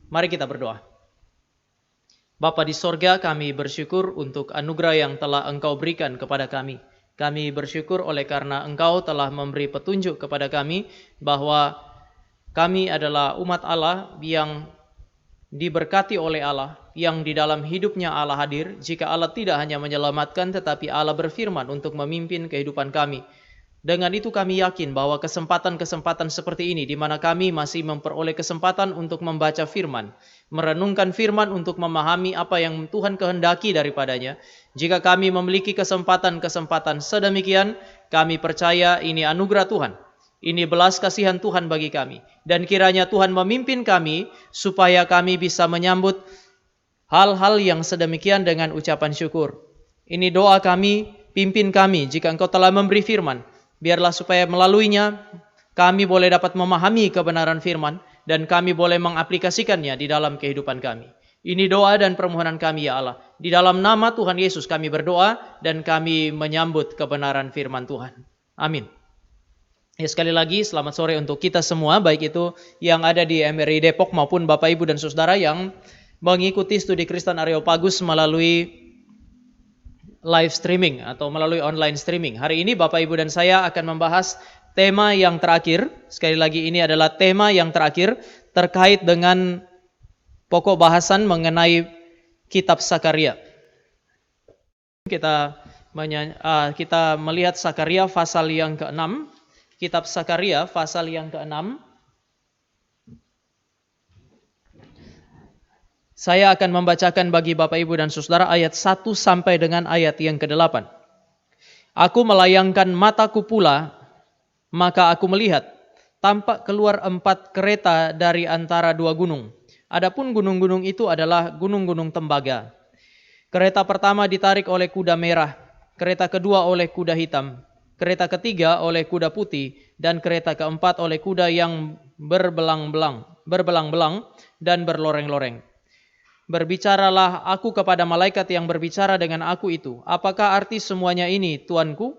Mari kita berdoa. Bapa di sorga, kami bersyukur untuk anugerah yang telah Engkau berikan kepada kami. Kami bersyukur oleh karena Engkau telah memberi petunjuk kepada kami bahwa kami adalah umat Allah yang diberkati oleh Allah, yang di dalam hidupnya Allah hadir. Jika Allah tidak hanya menyelamatkan, tetapi Allah berfirman untuk memimpin kehidupan kami. Dengan itu kami yakin bahwa kesempatan-kesempatan seperti ini, di mana kami masih memperoleh kesempatan untuk membaca firman, merenungkan firman untuk memahami apa yang Tuhan kehendaki daripadanya. Jika kami memiliki kesempatan-kesempatan sedemikian, kami percaya ini anugerah Tuhan. Ini belas kasihan Tuhan bagi kami. Dan kiranya Tuhan memimpin kami supaya kami bisa menyambut hal-hal yang sedemikian dengan ucapan syukur. Ini doa kami, pimpin kami jika Engkau telah memberi firman. Biarlah supaya melaluinya kami boleh dapat memahami kebenaran firman dan kami boleh mengaplikasikannya di dalam kehidupan kami. Ini doa dan permohonan kami ya Allah. Di dalam nama Tuhan Yesus kami berdoa dan kami menyambut kebenaran firman Tuhan. Amin. Ya, sekali lagi selamat sore untuk kita semua, baik itu yang ada di MRI Depok maupun Bapak Ibu dan Saudara yang mengikuti studi Kristen Areopagus melalui live streaming atau melalui online streaming. Hari ini Bapak Ibu dan saya akan membahas tema yang terakhir. Sekali lagi ini adalah tema yang terakhir terkait dengan pokok bahasan mengenai kitab Sakaria. Kita melihat Sakaria pasal yang ke-6. Kitab Sakaria pasal yang ke-6. Saya akan membacakan bagi Bapak Ibu dan Saudara ayat 1 sampai dengan ayat yang ke-8. Aku melayangkan mataku pula, maka aku melihat, tampak keluar 4 kereta dari antara 2 gunung. Adapun gunung-gunung itu adalah gunung-gunung tembaga. Kereta pertama ditarik oleh kuda merah, kereta kedua oleh kuda hitam, kereta ketiga oleh kuda putih, dan kereta keempat oleh kuda yang berbelang-belang dan berloreng-loreng. Berbicaralah aku kepada malaikat yang berbicara dengan aku itu. Apakah arti semuanya ini, Tuanku?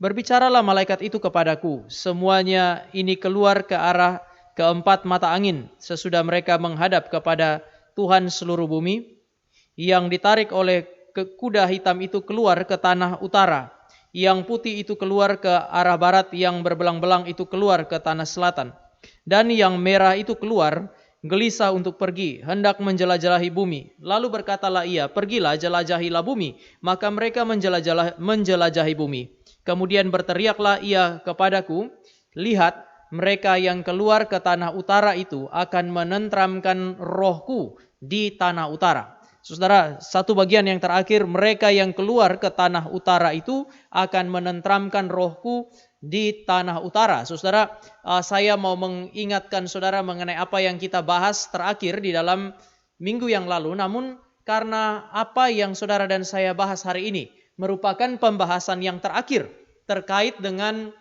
Berbicaralah malaikat itu kepadaku. Semuanya ini keluar ke arah keempat mata angin, sesudah mereka menghadap kepada Tuhan seluruh bumi. Yang ditarik oleh kuda hitam itu keluar ke tanah utara. Yang putih itu keluar ke arah barat, yang berbelang-belang itu keluar ke tanah selatan. Dan yang merah itu keluar gelisah untuk pergi, hendak menjelajalahi bumi. Lalu berkatalah ia, pergilah, jelajahilah bumi. Maka mereka menjelajahi bumi. Kemudian berteriaklah ia kepadaku, lihat, mereka yang keluar ke tanah utara itu akan menentramkan rohku di tanah utara. Saudara, satu bagian yang terakhir, mereka yang keluar ke tanah utara itu akan menentramkan rohku di tanah utara. Saudara, saya mau mengingatkan saudara mengenai apa yang kita bahas terakhir di dalam minggu yang lalu. Namun karena apa yang saudara dan saya bahas hari ini merupakan pembahasan yang terakhir terkait dengan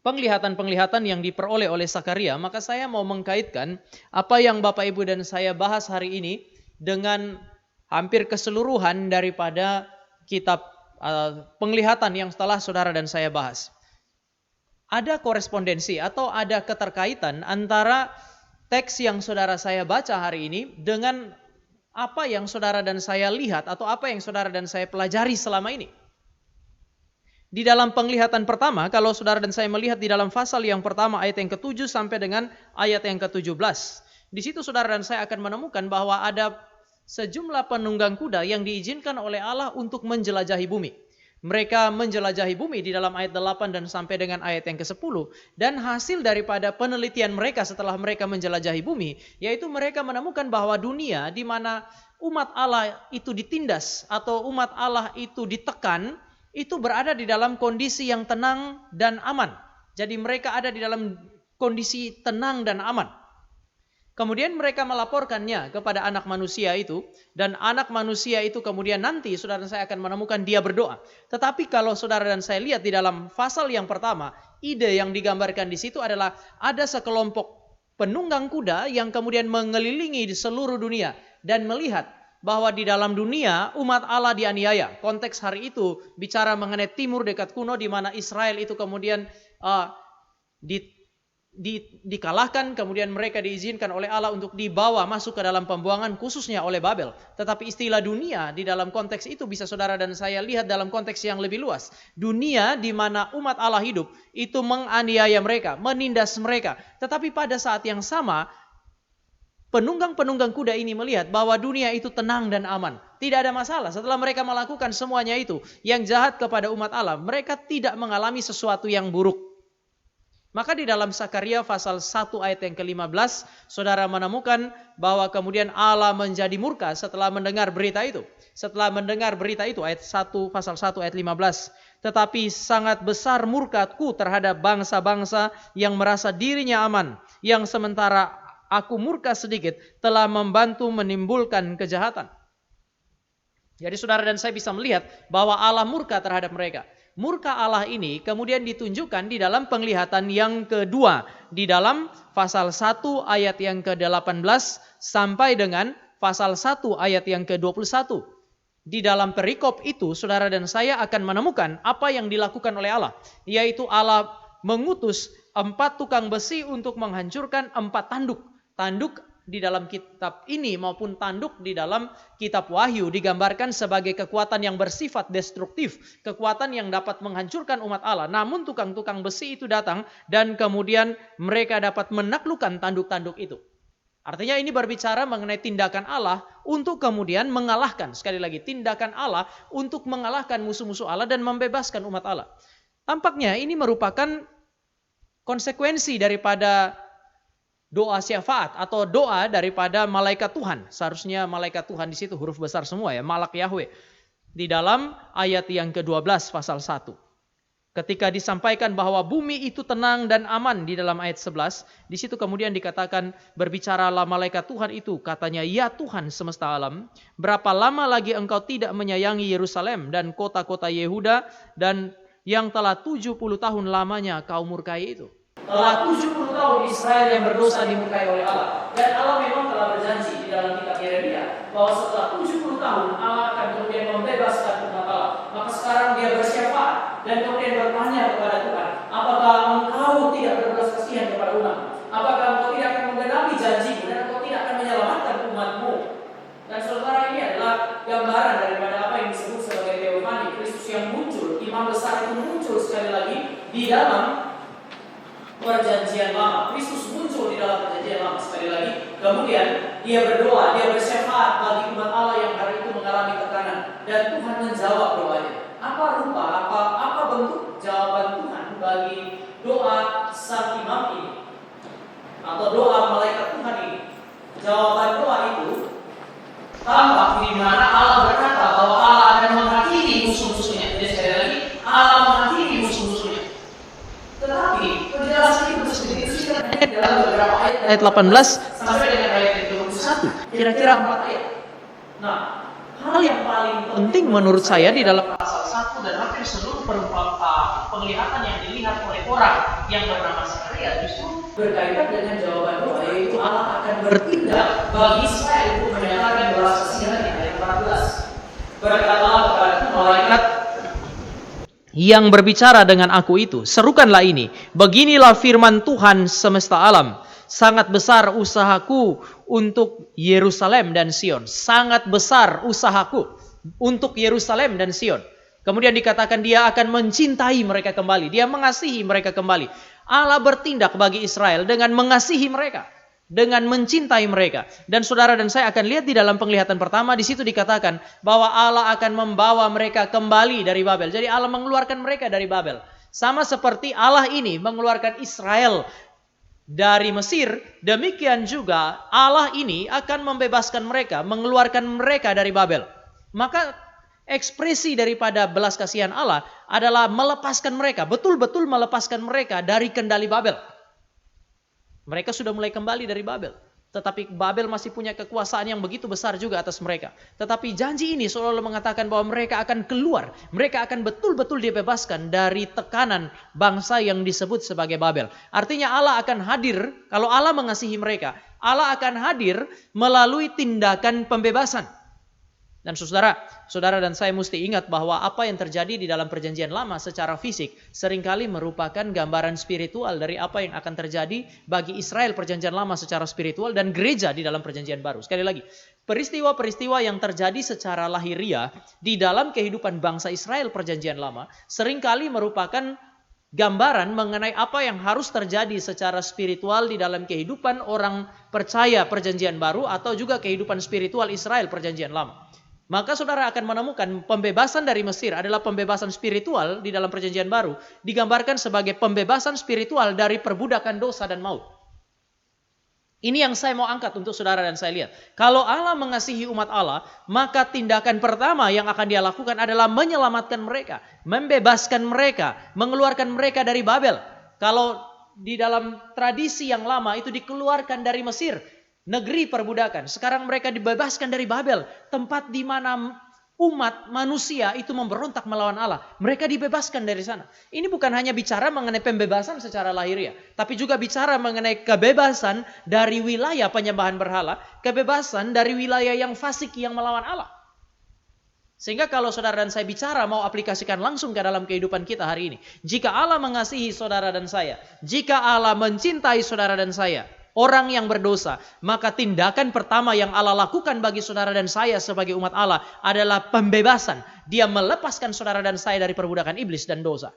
penglihatan-penglihatan yang diperoleh oleh Sakaria, maka saya mau mengkaitkan apa yang Bapak Ibu dan saya bahas hari ini dengan hampir keseluruhan daripada kitab penglihatan yang setelah saudara dan saya bahas. Ada korespondensi atau ada keterkaitan antara teks yang saudara saya baca hari ini dengan apa yang saudara dan saya lihat atau apa yang saudara dan saya pelajari selama ini. Di dalam penglihatan pertama, kalau saudara dan saya melihat di dalam pasal yang pertama ayat yang ke-7 sampai dengan ayat yang ke-17. Di situ saudara dan saya akan menemukan bahwa ada sejumlah penunggang kuda yang diizinkan oleh Allah untuk menjelajahi bumi. Mereka menjelajahi bumi di dalam ayat 8 dan sampai dengan ayat yang ke-10. Dan hasil daripada penelitian mereka setelah mereka menjelajahi bumi, yaitu mereka menemukan bahwa dunia di mana umat Allah itu ditindas atau umat Allah itu ditekan, itu berada di dalam kondisi yang tenang dan aman. Jadi mereka ada di dalam kondisi tenang dan aman. Kemudian mereka melaporkannya kepada anak manusia itu, dan anak manusia itu kemudian nanti saudara dan saya akan menemukan dia berdoa. Tetapi kalau saudara dan saya lihat di dalam pasal yang pertama, ide yang digambarkan di situ adalah ada sekelompok penunggang kuda yang kemudian mengelilingi di seluruh dunia dan melihat bahwa di dalam dunia umat Allah dianiaya. Konteks hari itu bicara mengenai timur dekat kuno di mana Israel itu kemudian dikalahkan, kemudian mereka diizinkan oleh Allah untuk dibawa masuk ke dalam pembuangan khususnya oleh Babel. Tetapi istilah dunia di dalam konteks itu bisa saudara dan saya lihat dalam konteks yang lebih luas. Dunia di mana umat Allah hidup itu menganiaya mereka, menindas mereka. Tetapi pada saat yang sama penunggang-penunggang kuda ini melihat bahwa dunia itu tenang dan aman. Tidak ada masalah setelah mereka melakukan semuanya itu yang jahat kepada umat Allah. Mereka tidak mengalami sesuatu yang buruk. Maka di dalam Zakaria pasal 1 ayat yang ke-15, saudara menemukan bahwa kemudian Allah menjadi murka setelah mendengar berita itu. Setelah mendengar berita itu, ayat 1 pasal 1 ayat 15. Tetapi sangat besar murkaku terhadap bangsa-bangsa yang merasa dirinya aman, yang sementara aku murka sedikit telah membantu menimbulkan kejahatan. Jadi saudara dan saya bisa melihat bahwa Allah murka terhadap mereka. Murka Allah ini kemudian ditunjukkan di dalam penglihatan yang kedua. Di dalam pasal 1 ayat yang ke-18 sampai dengan pasal 1 ayat yang ke-21. Di dalam perikop itu saudara dan saya akan menemukan apa yang dilakukan oleh Allah. Yaitu Allah mengutus 4 tukang besi untuk menghancurkan 4 tanduk. Tanduk di dalam kitab ini maupun tanduk di dalam kitab Wahyu digambarkan sebagai kekuatan yang bersifat destruktif, kekuatan yang dapat menghancurkan umat Allah. Namun tukang-tukang besi itu datang dan kemudian mereka dapat menaklukkan tanduk-tanduk itu. Artinya ini berbicara mengenai tindakan Allah untuk kemudian mengalahkan, sekali lagi tindakan Allah untuk mengalahkan musuh-musuh Allah dan membebaskan umat Allah. Tampaknya ini merupakan konsekuensi daripada doa syafaat atau doa daripada malaikat Tuhan. Seharusnya malaikat Tuhan di situ huruf besar semua ya, Malak Yahweh. Di dalam ayat yang ke-12 pasal 1. Ketika disampaikan bahwa bumi itu tenang dan aman di dalam ayat 11, di situ kemudian dikatakan berbicaralah malaikat Tuhan itu, katanya, ya Tuhan semesta alam, berapa lama lagi engkau tidak menyayangi Yerusalem dan kota-kota Yehuda dan yang telah 70 tahun lamanya kau murkai itu. Telah 70 tahun Israel yang berdosa dimurkai oleh Allah. Dan Allah memang telah berjanji di dalam kitab Yeremia bahwa setelah 70 tahun Allah akan kemudian membebaskan umat Allah. Maka sekarang dia bersyafaat dan kemudian bertanya kepada Tuhan, apakah engkau tidak berbelas kasihan kepada umat? Apakah engkau tidak akan menggenapi janjimu dan engkau tidak akan menyelamatkan umatmu? Dan saudara, ini adalah gambaran daripada apa yang disebut sebagai teofani, Kristus yang muncul, imam besar itu muncul sekali lagi di dalam perjanjian lama. Kristus muncul di dalam perjanjian lama sekali lagi. Kemudian dia berdoa, dia bersyafaat bagi umat Allah yang hari itu mengalami tekanan. Dan Tuhan menjawab doanya. Apa rupa, apa bentuk jawaban Tuhan bagi doa sang imam ini? Atau doa malaikat Tuhan ini? Jawaban doa itu tampak di mana Allah berkata bahwa Allah akan menghakimi musuh-musuhnya. Jadi sekali lagi, Allah menghakimi musuh-musuhnya. Tetapi penjelasan itu sendiri dalam beberapa ayat 18 sampai dengan ayat 21. Kira-kira 4 ayat. Nah, hal yang paling penting menurut saya di dalam pasal 1 dan hampir seluruh penglihatan yang dilihat oleh orang yang bernama Zakaria justru berkaitan dengan jawaban doa, yaitu Allah akan bertindak bagi Israel untuk menyatakan belas kasihannya. Ayat 14. Berkatalah kepada malaikat yang berbicara dengan aku itu, serukanlah ini, beginilah firman Tuhan semesta alam, sangat besar usahaku untuk Yerusalem dan Sion. Sangat besar usahaku untuk Yerusalem dan Sion. Kemudian dikatakan dia akan mencintai mereka kembali, dia mengasihi mereka kembali. Allah bertindak bagi Israel dengan mengasihi mereka, dengan mencintai mereka. Dan saudara dan saya akan lihat di dalam penglihatan pertama, di situ dikatakan bahwa Allah akan membawa mereka kembali dari Babel. Jadi Allah mengeluarkan mereka dari Babel. Sama seperti Allah ini mengeluarkan Israel dari Mesir, demikian juga Allah ini akan membebaskan mereka, mengeluarkan mereka dari Babel. Maka ekspresi daripada belas kasihan Allah adalah melepaskan mereka, betul-betul melepaskan mereka dari kendali Babel. Mereka sudah mulai kembali dari Babel. Tetapi Babel masih punya kekuasaan yang begitu besar juga atas mereka. Tetapi janji ini seolah-olah mengatakan bahwa mereka akan keluar. Mereka akan betul-betul dibebaskan dari tekanan bangsa yang disebut sebagai Babel. Artinya Allah akan hadir, kalau Allah mengasihi mereka, Allah akan hadir melalui tindakan pembebasan. Dan saudara dan saya mesti ingat bahwa apa yang terjadi di dalam perjanjian lama secara fisik seringkali merupakan gambaran spiritual dari apa yang akan terjadi bagi Israel perjanjian lama secara spiritual dan gereja di dalam perjanjian baru. Sekali lagi, peristiwa-peristiwa yang terjadi secara lahiriah di dalam kehidupan bangsa Israel perjanjian lama seringkali merupakan gambaran mengenai apa yang harus terjadi secara spiritual di dalam kehidupan orang percaya perjanjian baru atau juga kehidupan spiritual Israel perjanjian lama. Maka saudara akan menemukan pembebasan dari Mesir adalah pembebasan spiritual di dalam perjanjian baru, digambarkan sebagai pembebasan spiritual dari perbudakan dosa dan maut. Ini yang saya mau angkat untuk saudara dan saya lihat. Kalau Allah mengasihi umat Allah, maka tindakan pertama yang akan dia lakukan adalah menyelamatkan mereka, membebaskan mereka, mengeluarkan mereka dari Babel. Kalau di dalam tradisi yang lama itu dikeluarkan dari Mesir, negeri perbudakan. Sekarang mereka dibebaskan dari Babel, tempat di mana umat manusia itu memberontak melawan Allah. Mereka dibebaskan dari sana. Ini bukan hanya bicara mengenai pembebasan secara lahiriah, tapi juga bicara mengenai kebebasan dari wilayah penyembahan berhala, kebebasan dari wilayah yang fasik yang melawan Allah. Sehingga kalau saudara dan saya bicara mau aplikasikan langsung ke dalam kehidupan kita hari ini. Jika Allah mengasihi saudara dan saya, jika Allah mencintai saudara dan saya, orang yang berdosa, maka tindakan pertama yang Allah lakukan bagi saudara dan saya sebagai umat Allah adalah pembebasan. Dia melepaskan saudara dan saya dari perbudakan iblis dan dosa.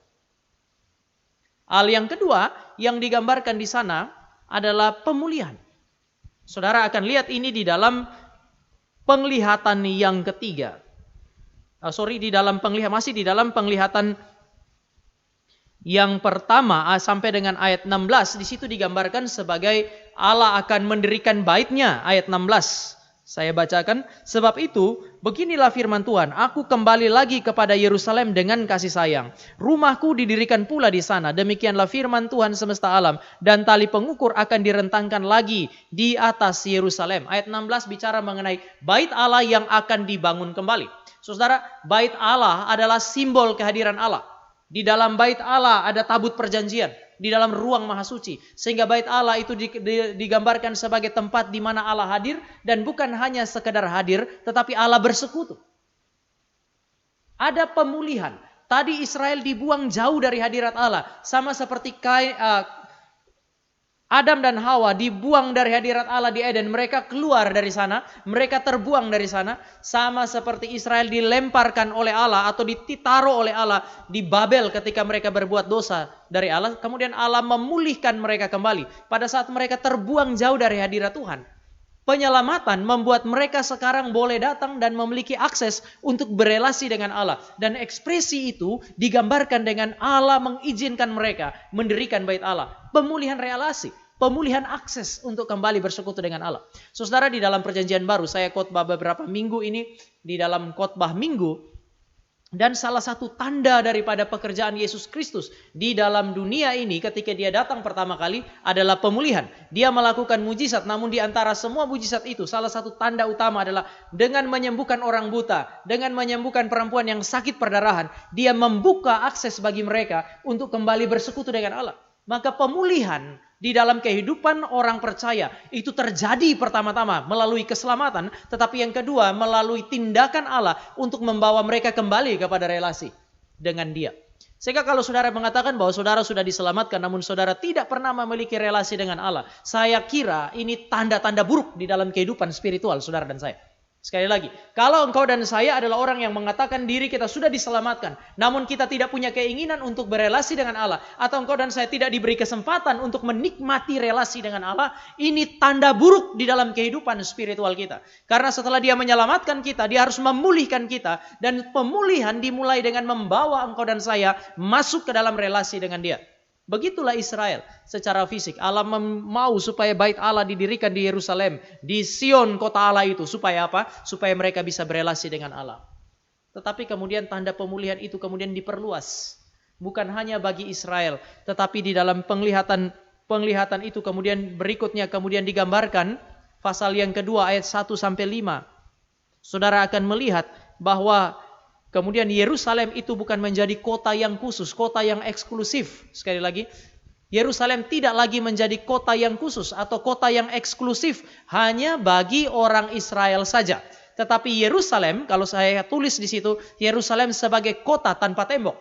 Hal yang kedua yang digambarkan di sana adalah pemulihan. Saudara akan lihat ini di dalam penglihatan yang ketiga. Masih di dalam penglihatan yang pertama sampai dengan ayat 16, di situ digambarkan sebagai Allah akan mendirikan bait-Nya, ayat 16. Saya bacakan, sebab itu beginilah firman Tuhan, aku kembali lagi kepada Yerusalem dengan kasih sayang. Rumahku didirikan pula di sana, demikianlah firman Tuhan semesta alam, dan tali pengukur akan direntangkan lagi di atas Yerusalem. Ayat 16 bicara mengenai bait Allah yang akan dibangun kembali. Saudara, bait Allah adalah simbol kehadiran Allah. Di dalam bait Allah ada tabut perjanjian di dalam ruang maha suci. Sehingga bait Allah itu digambarkan sebagai tempat di mana Allah hadir dan bukan hanya sekedar hadir, tetapi Allah bersekutu. Ada pemulihan. Tadi Israel dibuang jauh dari hadirat Allah, sama seperti Adam dan Hawa dibuang dari hadirat Allah di Eden. Mereka keluar dari sana. Mereka terbuang dari sana. Sama seperti Israel dilemparkan oleh Allah atau ditaruh oleh Allah di Babel ketika mereka berbuat dosa dari Allah. Kemudian Allah memulihkan mereka kembali. Pada saat mereka terbuang jauh dari hadirat Tuhan. Penyelamatan membuat mereka sekarang boleh datang dan memiliki akses untuk berelasi dengan Allah. Dan ekspresi itu digambarkan dengan Allah mengizinkan mereka mendirikan bait Allah. Pemulihan relasi, pemulihan akses untuk kembali bersekutu dengan Allah. Saudara, di dalam perjanjian baru, saya khotbah beberapa minggu ini di dalam khotbah minggu. Dan salah satu tanda daripada pekerjaan Yesus Kristus di dalam dunia ini ketika dia datang pertama kali adalah pemulihan. Dia melakukan mujizat, namun di antara semua mujizat itu salah satu tanda utama adalah dengan menyembuhkan orang buta, dengan menyembuhkan perempuan yang sakit perdarahan, dia membuka akses bagi mereka untuk kembali bersekutu dengan Allah. Maka pemulihan di dalam kehidupan orang percaya itu terjadi pertama-tama melalui keselamatan, tetapi yang kedua melalui tindakan Allah untuk membawa mereka kembali kepada relasi dengan Dia. Sehingga kalau saudara mengatakan bahwa saudara sudah diselamatkan namun saudara tidak pernah memiliki relasi dengan Allah, saya kira ini tanda-tanda buruk di dalam kehidupan spiritual saudara dan saya. Sekali lagi, kalau engkau dan saya adalah orang yang mengatakan diri kita sudah diselamatkan, namun kita tidak punya keinginan untuk berelasi dengan Allah, atau engkau dan saya tidak diberi kesempatan untuk menikmati relasi dengan Allah, ini tanda buruk di dalam kehidupan spiritual kita. Karena setelah Dia menyelamatkan kita, Dia harus memulihkan kita, dan pemulihan dimulai dengan membawa engkau dan saya masuk ke dalam relasi dengan Dia. Begitulah Israel secara fisik. Allah mau supaya bait Allah didirikan di Yerusalem, di Sion kota Allah itu. Supaya apa? Supaya mereka bisa berelasi dengan Allah. Tetapi kemudian tanda pemulihan itu kemudian diperluas. Bukan hanya bagi Israel, tetapi di dalam penglihatan itu kemudian berikutnya kemudian digambarkan pasal yang kedua ayat 1-5. Saudara akan melihat bahwa kemudian Yerusalem itu bukan menjadi kota yang khusus, kota yang eksklusif. Sekali lagi, Yerusalem tidak lagi menjadi kota yang khusus atau kota yang eksklusif hanya bagi orang Israel saja. Tetapi Yerusalem, kalau saya tulis di situ, Yerusalem sebagai kota tanpa tembok.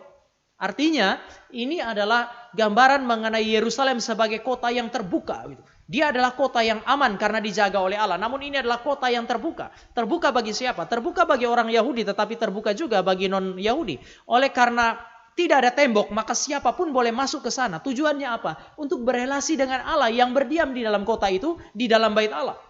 Artinya, ini adalah gambaran mengenai Yerusalem sebagai kota yang terbuka. Dia adalah kota yang aman karena dijaga oleh Allah. Namun ini adalah kota yang terbuka. Terbuka bagi siapa? Terbuka bagi orang Yahudi, tetapi terbuka juga bagi non-Yahudi. Oleh karena tidak ada tembok, maka siapapun boleh masuk ke sana. Tujuannya apa? Untuk berelasi dengan Allah yang berdiam di dalam kota itu, di dalam bait Allah.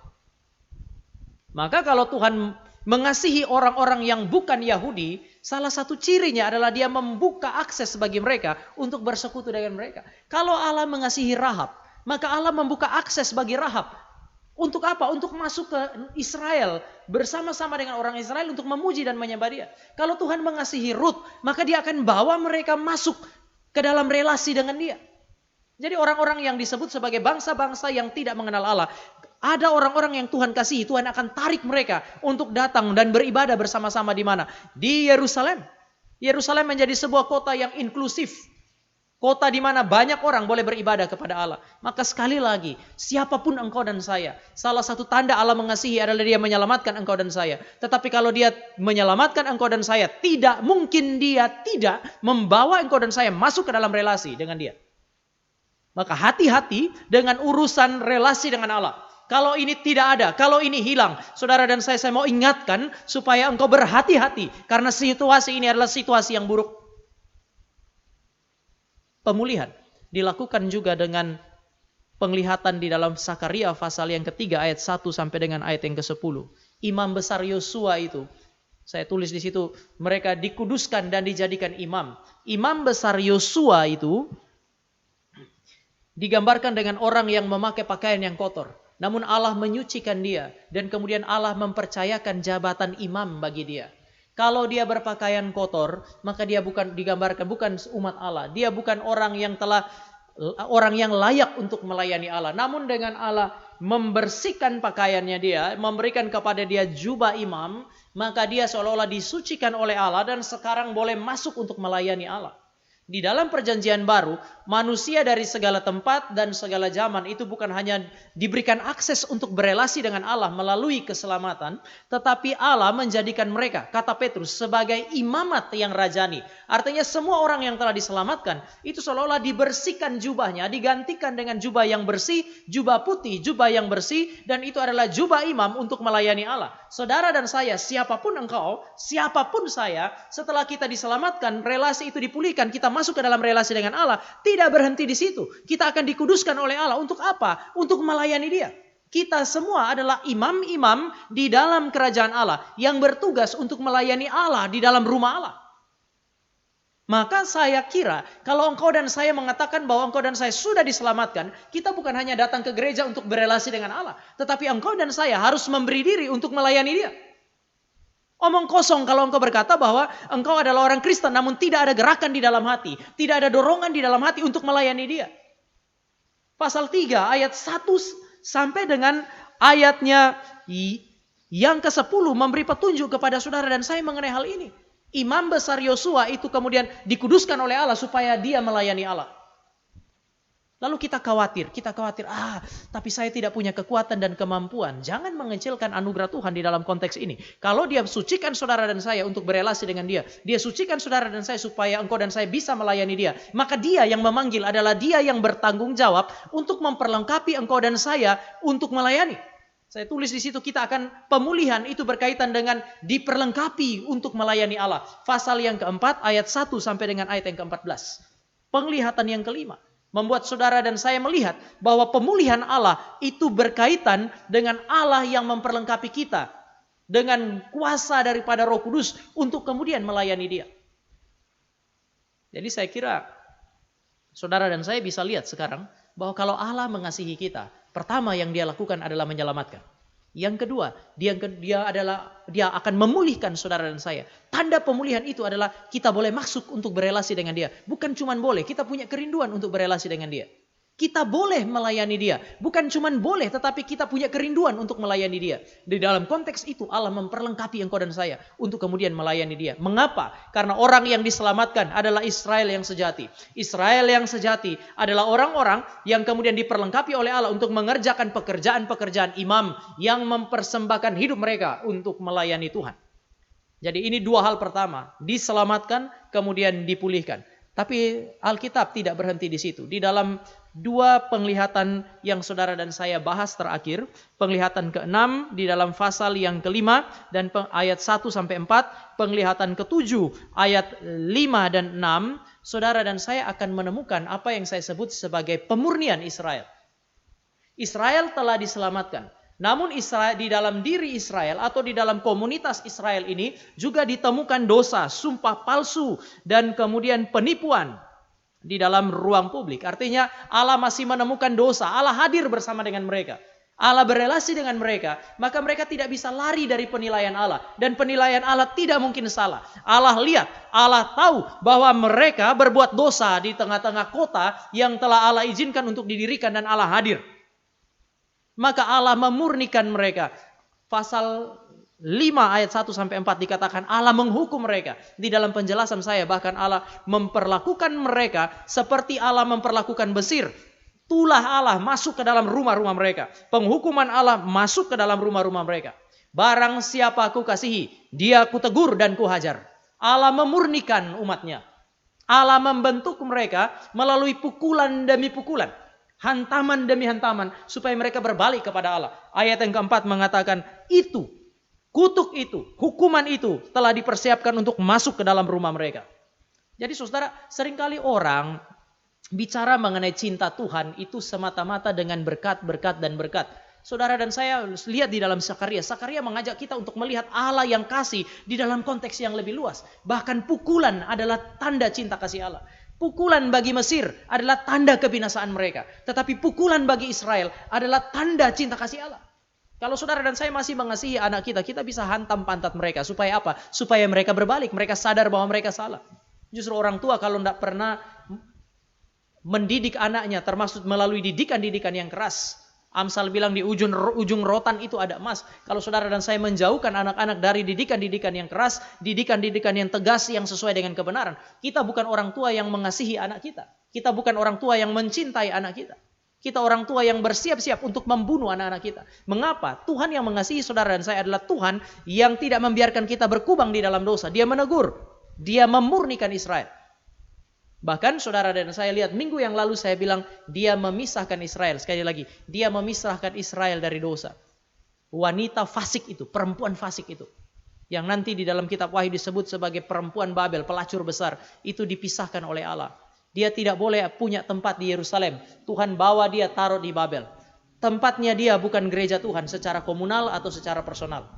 Maka kalau Tuhan mengasihi orang-orang yang bukan Yahudi, salah satu cirinya adalah dia membuka akses bagi mereka untuk bersekutu dengan mereka. Kalau Allah mengasihi Rahab, maka Allah membuka akses bagi Rahab. Untuk apa? Untuk masuk ke Israel bersama-sama dengan orang Israel untuk memuji dan menyembah dia. Kalau Tuhan mengasihi Rut, maka dia akan bawa mereka masuk ke dalam relasi dengan dia. Jadi orang-orang yang disebut sebagai bangsa-bangsa yang tidak mengenal Allah, ada orang-orang yang Tuhan kasihi, Tuhan akan tarik mereka untuk datang dan beribadah bersama-sama di mana? Di Yerusalem. Yerusalem menjadi sebuah kota yang inklusif. Kota di mana banyak orang boleh beribadah kepada Allah. Maka sekali lagi, siapapun engkau dan saya, salah satu tanda Allah mengasihi adalah dia menyelamatkan engkau dan saya. Tetapi kalau dia menyelamatkan engkau dan saya, tidak mungkin dia tidak membawa engkau dan saya masuk ke dalam relasi dengan dia. Maka hati-hati dengan urusan relasi dengan Allah. Kalau ini tidak ada, kalau ini hilang, saudara dan saya mau ingatkan supaya engkau berhati-hati. Karena situasi ini adalah situasi yang buruk. Pemulihan dilakukan juga dengan penglihatan di dalam Sakaria pasal yang ketiga ayat 1 sampai dengan ayat yang ke-10. Imam besar Yosua itu, saya tulis di situ, mereka dikuduskan dan dijadikan imam. Imam besar Yosua itu digambarkan dengan orang yang memakai pakaian yang kotor. Namun Allah menyucikan dia dan kemudian Allah mempercayakan jabatan imam bagi dia. Kalau dia berpakaian kotor, maka dia bukan digambarkan bukan umat Allah. Dia bukan orang yang layak untuk melayani Allah. Namun dengan Allah membersihkan pakaiannya dia, memberikan kepada dia jubah imam, maka dia seolah-olah disucikan oleh Allah dan sekarang boleh masuk untuk melayani Allah. Di dalam perjanjian baru, manusia dari segala tempat dan segala zaman itu bukan hanya diberikan akses untuk berelasi dengan Allah melalui keselamatan, tetapi Allah menjadikan mereka, kata Petrus, sebagai imamat yang rajani. Artinya semua orang yang telah diselamatkan, itu seolah-olah dibersihkan jubahnya, digantikan dengan jubah yang bersih, jubah putih, jubah yang bersih, dan itu adalah jubah imam untuk melayani Allah. Saudara dan saya, siapapun engkau, siapapun saya, setelah kita diselamatkan, relasi itu dipulihkan, kita masuk ke dalam relasi dengan Allah, tidak berhenti di situ. Kita akan dikuduskan oleh Allah. Untuk apa? Untuk melayani dia. Kita semua adalah imam-imam di dalam kerajaan Allah yang bertugas untuk melayani Allah di dalam rumah Allah. Maka saya kira kalau engkau dan saya mengatakan bahwa engkau dan saya sudah diselamatkan, kita bukan hanya datang ke gereja untuk berelasi dengan Allah, tetapi engkau dan saya harus memberi diri untuk melayani dia. Omong kosong kalau engkau berkata bahwa engkau adalah orang Kristen namun tidak ada gerakan di dalam hati. Tidak ada dorongan di dalam hati untuk melayani dia. Pasal 3 ayat 1 sampai dengan ayatnya yang ke-10 memberi petunjuk kepada saudara dan saya mengenai hal ini. Imam besar Yosua itu kemudian dikuduskan oleh Allah supaya dia melayani Allah. Lalu kita khawatir, tapi saya tidak punya kekuatan dan kemampuan. Jangan mengecilkan anugerah Tuhan di dalam konteks ini. Kalau dia sucikan saudara dan saya untuk berelasi dengan dia, dia sucikan saudara dan saya supaya engkau dan saya bisa melayani dia, maka dia yang memanggil adalah dia yang bertanggung jawab untuk memperlengkapi engkau dan saya untuk melayani. Saya tulis di situ kita akan pemulihan itu berkaitan dengan diperlengkapi untuk melayani Allah. Pasal yang keempat ayat 1 sampai dengan ayat yang ke-14. Penglihatan yang kelima. Membuat saudara dan saya melihat bahwa pemulihan Allah itu berkaitan dengan Allah yang memperlengkapi kita dengan kuasa daripada Roh Kudus untuk kemudian melayani dia. Jadi saya kira saudara dan saya bisa lihat sekarang bahwa kalau Allah mengasihi kita, pertama yang dia lakukan adalah menyelamatkan. Yang kedua, dia akan memulihkan saudara dan saya. Tanda pemulihan itu adalah kita boleh masuk untuk berelasi dengan dia. Bukan cuma boleh, kita punya kerinduan untuk berelasi dengan dia. Kita boleh melayani dia. Bukan cuma boleh, tetapi kita punya kerinduan untuk melayani dia. Di dalam konteks itu Allah memperlengkapi engkau dan saya untuk kemudian melayani dia. Mengapa? Karena orang yang diselamatkan adalah Israel yang sejati. Israel yang sejati adalah orang-orang yang kemudian diperlengkapi oleh Allah untuk mengerjakan pekerjaan-pekerjaan imam yang mempersembahkan hidup mereka untuk melayani Tuhan. Jadi ini dua hal pertama, diselamatkan kemudian dipulihkan. Tapi Alkitab tidak berhenti di situ. Di dalam dua penglihatan yang saudara dan saya bahas terakhir, penglihatan ke-6 di dalam pasal yang ke-5 dan ayat 1 sampai 4, penglihatan ke-7 ayat 5 dan 6, saudara dan saya akan menemukan apa yang saya sebut sebagai pemurnian Israel. Israel telah diselamatkan. Namun Israel, di dalam diri Israel atau di dalam komunitas Israel ini juga ditemukan dosa, sumpah palsu, dan kemudian penipuan di dalam ruang publik. Artinya Allah masih menemukan dosa, Allah hadir bersama dengan mereka. Allah berelasi dengan mereka, maka mereka tidak bisa lari dari penilaian Allah. Dan penilaian Allah tidak mungkin salah. Allah lihat, Allah tahu bahwa mereka berbuat dosa di tengah-tengah kota yang telah Allah izinkan untuk didirikan dan Allah hadir. Maka Allah memurnikan mereka. Pasal 5 ayat 1 sampai 4 dikatakan Allah menghukum mereka. Di dalam penjelasan saya bahkan Allah memperlakukan mereka seperti Allah memperlakukan Mesir. Tulah Allah masuk ke dalam rumah-rumah mereka. Penghukuman Allah masuk ke dalam rumah-rumah mereka. Barang siapa aku kasihi, dia ku tegur dan ku hajar. Allah memurnikan umatnya. Allah membentuk mereka melalui pukulan demi pukulan. Hantaman demi hantaman supaya mereka berbalik kepada Allah. Ayat yang keempat mengatakan itu, kutuk itu, hukuman itu telah dipersiapkan untuk masuk ke dalam rumah mereka. Jadi saudara, seringkali orang bicara mengenai cinta Tuhan itu semata-mata dengan berkat, berkat, dan berkat. Saudara dan saya lihat di dalam Sakaria. Sakaria mengajak kita untuk melihat Allah yang kasih di dalam konteks yang lebih luas. Bahkan pukulan adalah tanda cinta kasih Allah. Pukulan bagi Mesir adalah tanda kebinasaan mereka. Tetapi pukulan bagi Israel adalah tanda cinta kasih Allah. Kalau saudara dan saya masih mengasihi anak kita, kita bisa hantam pantat mereka. Supaya apa? Supaya mereka berbalik. Mereka sadar bahwa mereka salah. Justru orang tua kalau tidak pernah mendidik anaknya, termasuk melalui didikan-didikan yang keras. Amsal bilang di ujung rotan itu ada emas. Kalau saudara dan saya menjauhkan anak-anak dari didikan-didikan yang keras, didikan-didikan yang tegas yang sesuai dengan kebenaran, kita bukan orang tua yang mengasihi anak kita. Kita bukan orang tua yang mencintai anak kita. Kita orang tua yang bersiap-siap untuk membunuh anak-anak kita. Mengapa? Tuhan yang mengasihi saudara dan saya adalah Tuhan yang tidak membiarkan kita berkubang di dalam dosa. Dia menegur, dia memurnikan Israel. Bahkan saudara dan saya lihat minggu yang lalu saya bilang dia memisahkan Israel. Sekali lagi, dia memisahkan Israel dari dosa. Wanita fasik itu, perempuan fasik itu. Yang nanti di dalam kitab Wahyu disebut sebagai perempuan Babel, pelacur besar. Itu dipisahkan oleh Allah. Dia tidak boleh punya tempat di Yerusalem. Tuhan bawa dia taruh di Babel. Tempatnya dia bukan gereja Tuhan secara komunal atau secara personal.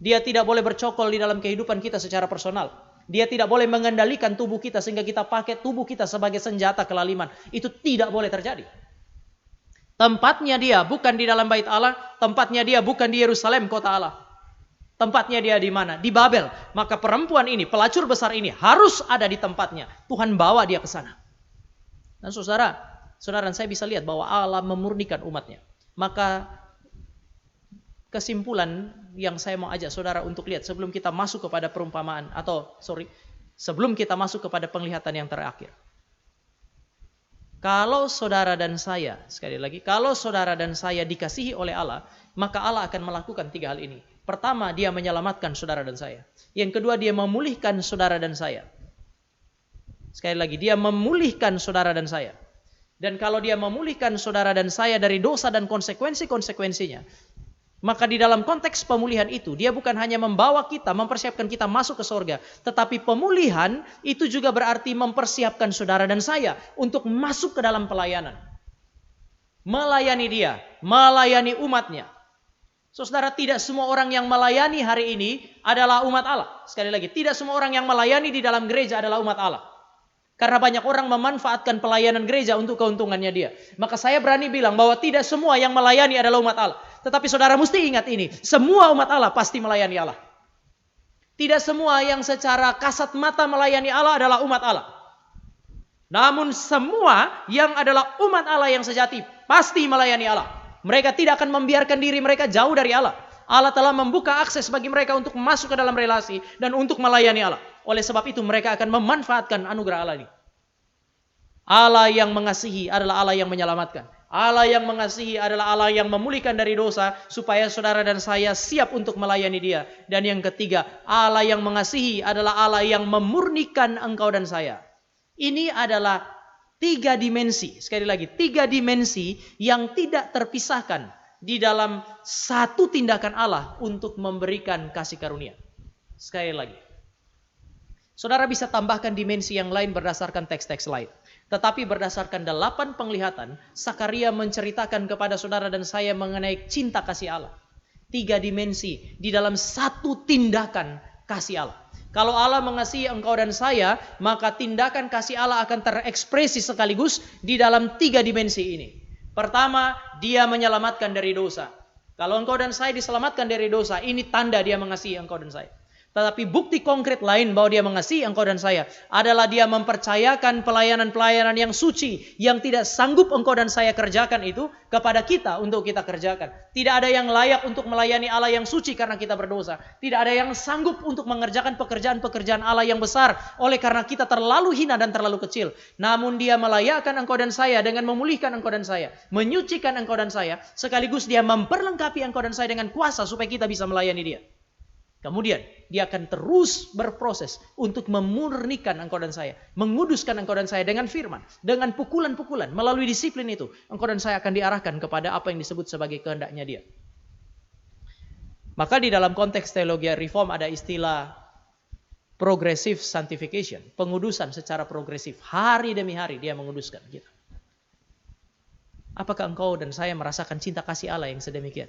Dia tidak boleh bercokol di dalam kehidupan kita secara personal. Dia tidak boleh mengendalikan tubuh kita sehingga kita pakai tubuh kita sebagai senjata kelaliman. Itu tidak boleh terjadi. Tempatnya dia bukan di dalam bait Allah. Tempatnya dia bukan di Yerusalem, kota Allah. Tempatnya dia di mana? Di Babel. Maka perempuan ini, pelacur besar ini harus ada di tempatnya. Tuhan bawa dia ke sana. Dan saudara dan saya bisa lihat bahwa Allah memurnikan umatnya. Maka kesimpulan yang saya mau ajak saudara untuk lihat sebelum kita masuk kepada perumpamaan sebelum kita masuk kepada penglihatan yang terakhir. Kalau saudara dan saya, sekali lagi, kalau saudara dan saya dikasihi oleh Allah, maka Allah akan melakukan 3 hal ini. Pertama, dia menyelamatkan saudara dan saya. Yang kedua, dia memulihkan saudara dan saya. Sekali lagi, dia memulihkan saudara dan saya. Dan kalau dia memulihkan saudara dan saya dari dosa dan konsekuensi-konsekuensinya, maka di dalam konteks pemulihan itu, dia bukan hanya membawa kita, mempersiapkan kita masuk ke surga. Tetapi pemulihan itu juga berarti mempersiapkan saudara dan saya untuk masuk ke dalam pelayanan. Melayani dia, melayani umatnya. Saudara, tidak semua orang yang melayani hari ini adalah umat Allah. Sekali lagi, tidak semua orang yang melayani di dalam gereja adalah umat Allah. Karena banyak orang memanfaatkan pelayanan gereja untuk keuntungannya dia. Maka saya berani bilang bahwa tidak semua yang melayani adalah umat Allah. Tetapi saudara mesti ingat ini, semua umat Allah pasti melayani Allah. Tidak semua yang secara kasat mata melayani Allah adalah umat Allah. Namun semua yang adalah umat Allah yang sejati pasti melayani Allah. Mereka tidak akan membiarkan diri mereka jauh dari Allah. Allah telah membuka akses bagi mereka untuk masuk ke dalam relasi dan untuk melayani Allah. Oleh sebab itu mereka akan memanfaatkan anugerah Allah ini. Allah yang mengasihi adalah Allah yang menyelamatkan. Allah yang mengasihi adalah Allah yang memulihkan dari dosa supaya saudara dan saya siap untuk melayani Dia. Dan yang ketiga, Allah yang mengasihi adalah Allah yang memurnikan engkau dan saya. Ini adalah 3 dimensi. Sekali lagi, 3 dimensi yang tidak terpisahkan di dalam satu tindakan Allah untuk memberikan kasih karunia. Sekali lagi, saudara bisa tambahkan dimensi yang lain berdasarkan teks-teks lain. Tetapi berdasarkan 8 penglihatan, Sakaria menceritakan kepada saudara dan saya mengenai cinta kasih Allah. 3 dimensi di dalam satu tindakan kasih Allah. Kalau Allah mengasihi engkau dan saya, maka tindakan kasih Allah akan terekspresi sekaligus di dalam 3 dimensi ini. Pertama, Dia menyelamatkan dari dosa. Kalau engkau dan saya diselamatkan dari dosa, ini tanda Dia mengasihi engkau dan saya. Tetapi bukti konkret lain bahwa Dia mengasihi engkau dan saya adalah Dia mempercayakan pelayanan-pelayanan yang suci yang tidak sanggup engkau dan saya kerjakan itu kepada kita untuk kita kerjakan. Tidak ada yang layak untuk melayani Allah yang suci karena kita berdosa. Tidak ada yang sanggup untuk mengerjakan pekerjaan-pekerjaan Allah yang besar oleh karena kita terlalu hina dan terlalu kecil. Namun Dia melayakkan engkau dan saya dengan memulihkan engkau dan saya, menyucikan engkau dan saya, sekaligus Dia memperlengkapi engkau dan saya dengan kuasa supaya kita bisa melayani Dia. Kemudian Dia akan terus berproses untuk memurnikan engkau dan saya, menguduskan engkau dan saya dengan firman, dengan pukulan-pukulan, melalui disiplin itu, engkau dan saya akan diarahkan kepada apa yang disebut sebagai kehendaknya Dia. Maka di dalam konteks teologi reform ada istilah progressive sanctification, pengudusan secara progresif. Hari demi hari Dia menguduskan kita. Apakah engkau dan saya merasakan cinta kasih Allah yang sedemikian?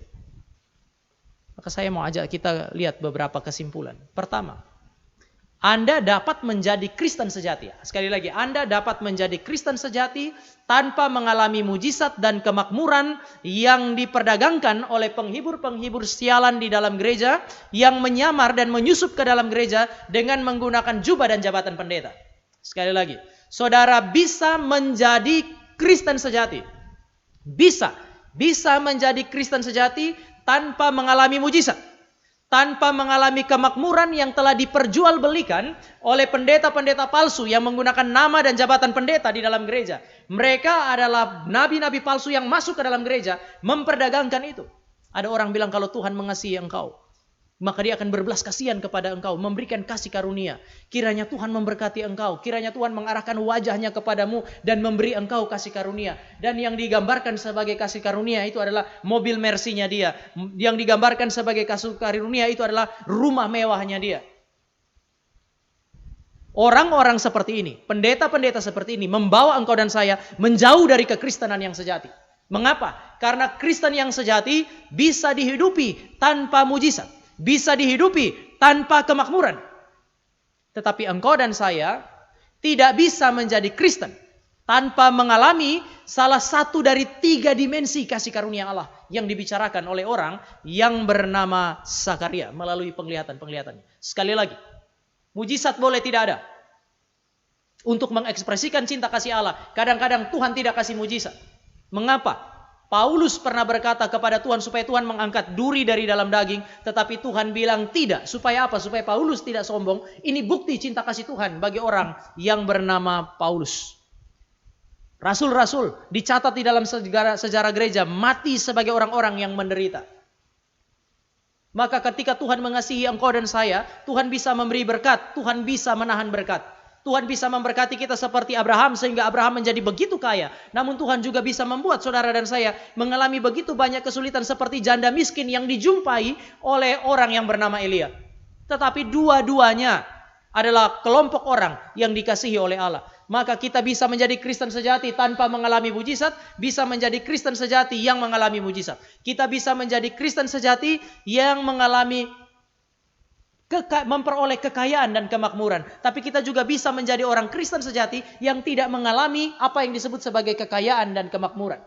Maka saya mau ajak kita lihat beberapa kesimpulan. Pertama, Anda dapat menjadi Kristen sejati. Sekali lagi, Anda dapat menjadi Kristen sejati tanpa mengalami mujizat dan kemakmuran yang diperdagangkan oleh penghibur-penghibur sialan di dalam gereja yang menyamar dan menyusup ke dalam gereja dengan menggunakan jubah dan jabatan pendeta. Sekali lagi, saudara bisa menjadi Kristen sejati. Bisa menjadi Kristen sejati tanpa mengalami mujizat, tanpa mengalami kemakmuran yang telah diperjualbelikan oleh pendeta-pendeta palsu yang menggunakan nama dan jabatan pendeta di dalam gereja. Mereka adalah nabi-nabi palsu yang masuk ke dalam gereja, memperdagangkan itu. Ada orang bilang kalau Tuhan mengasihi engkau, maka Dia akan berbelas kasihan kepada engkau, memberikan kasih karunia. Kiranya Tuhan memberkati engkau, kiranya Tuhan mengarahkan wajahnya kepadamu dan memberi engkau kasih karunia. Dan yang digambarkan sebagai kasih karunia itu adalah mobil Mercy-nya Dia. Yang digambarkan sebagai kasih karunia itu adalah rumah mewahnya Dia. Orang-orang seperti ini, pendeta-pendeta seperti ini membawa engkau dan saya menjauh dari kekristenan yang sejati. Mengapa? Karena Kristen yang sejati bisa dihidupi tanpa mujizat, bisa dihidupi tanpa kemakmuran. Tetapi engkau dan saya tidak bisa menjadi Kristen tanpa mengalami salah satu dari 3 dimensi kasih karunia Allah yang dibicarakan oleh orang yang bernama Sakaria melalui penglihatan-penglihatannya. Sekali lagi, mujizat boleh tidak ada. Untuk mengekspresikan cinta kasih Allah, kadang-kadang Tuhan tidak kasih mujizat. Mengapa? Paulus pernah berkata kepada Tuhan supaya Tuhan mengangkat duri dari dalam daging, tetapi Tuhan bilang tidak. Supaya apa? Supaya Paulus tidak sombong. Ini bukti cinta kasih Tuhan bagi orang yang bernama Paulus. Rasul-rasul dicatat di dalam sejarah gereja mati sebagai orang-orang yang menderita. Maka ketika Tuhan mengasihi engkau dan saya, Tuhan bisa memberi berkat, Tuhan bisa menahan berkat. Tuhan bisa memberkati kita seperti Abraham sehingga Abraham menjadi begitu kaya. Namun Tuhan juga bisa membuat saudara dan saya mengalami begitu banyak kesulitan seperti janda miskin yang dijumpai oleh orang yang bernama Elia. Tetapi dua-duanya adalah kelompok orang yang dikasihi oleh Allah. Maka kita bisa menjadi Kristen sejati tanpa mengalami mujizat, bisa menjadi Kristen sejati yang mengalami mujizat. Kita bisa menjadi Kristen sejati yang mengalami memperoleh kekayaan dan kemakmuran. Tapi kita juga bisa menjadi orang Kristen sejati yang tidak mengalami apa yang disebut sebagai kekayaan dan kemakmuran.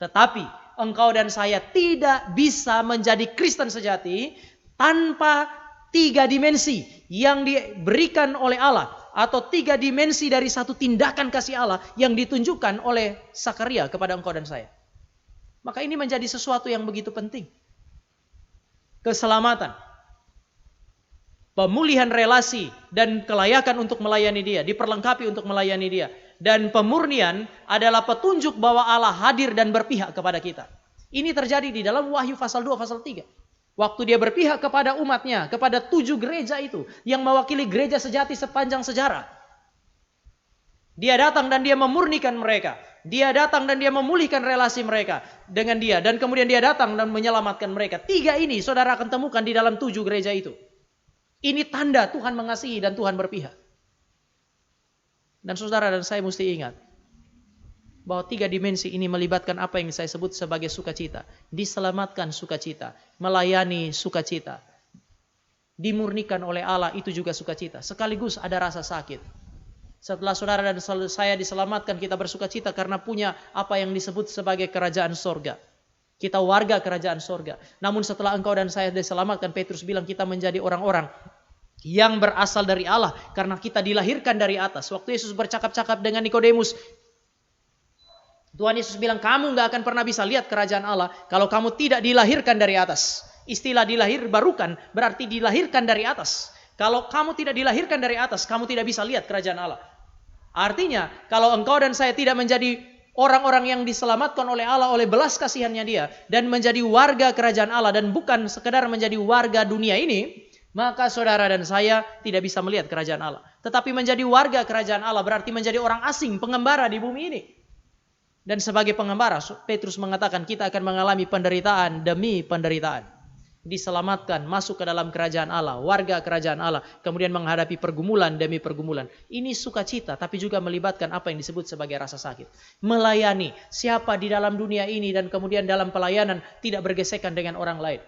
Tetapi engkau dan saya tidak bisa menjadi Kristen sejati tanpa 3 dimensi yang diberikan oleh Allah atau 3 dimensi dari satu tindakan kasih Allah yang ditunjukkan oleh Zakaria kepada engkau dan saya. Maka ini menjadi sesuatu yang begitu penting. Keselamatan, pemulihan relasi dan kelayakan untuk melayani Dia, diperlengkapi untuk melayani Dia. Dan pemurnian adalah petunjuk bahwa Allah hadir dan berpihak kepada kita. Ini terjadi di dalam Wahyu pasal 2, pasal 3. Waktu Dia berpihak kepada umatnya, kepada 7 gereja itu, yang mewakili gereja sejati sepanjang sejarah. Dia datang dan Dia memurnikan mereka. Dia datang dan Dia memulihkan relasi mereka dengan Dia. Dan kemudian Dia datang dan menyelamatkan mereka. 3 ini saudara akan temukan di dalam 7 gereja itu. Ini tanda Tuhan mengasihi dan Tuhan berpihak. Dan saudara dan saya mesti ingat bahwa 3 dimensi ini melibatkan apa yang saya sebut sebagai sukacita. Diselamatkan sukacita, melayani sukacita, dimurnikan oleh Allah itu juga sukacita. Sekaligus ada rasa sakit. Setelah saudara dan saya diselamatkan, kita bersukacita karena punya apa yang disebut sebagai kerajaan sorga. Kita warga kerajaan sorga. Namun setelah engkau dan saya diselamatkan, Petrus bilang kita menjadi orang-orang yang berasal dari Allah karena kita dilahirkan dari atas. Waktu Yesus bercakap-cakap dengan Nikodemus, Tuhan Yesus bilang kamu gak akan pernah bisa lihat kerajaan Allah kalau kamu tidak dilahirkan dari atas. Istilah dilahir barukan berarti dilahirkan dari atas. Kalau kamu tidak dilahirkan dari atas, kamu tidak bisa lihat kerajaan Allah. Artinya kalau engkau dan saya tidak menjadi orang-orang yang diselamatkan oleh Allah oleh belas kasihannya Dia dan menjadi warga kerajaan Allah dan bukan sekedar menjadi warga dunia ini, maka saudara dan saya tidak bisa melihat kerajaan Allah. Tetapi menjadi warga kerajaan Allah berarti menjadi orang asing, pengembara di bumi ini. Dan sebagai pengembara, Petrus mengatakan kita akan mengalami penderitaan demi penderitaan. Diselamatkan, masuk ke dalam kerajaan Allah, warga kerajaan Allah. Kemudian menghadapi pergumulan demi pergumulan. Ini sukacita, tapi juga melibatkan apa yang disebut sebagai rasa sakit. Melayani siapa di dalam dunia ini dan kemudian dalam pelayanan tidak bergesekan dengan orang lain.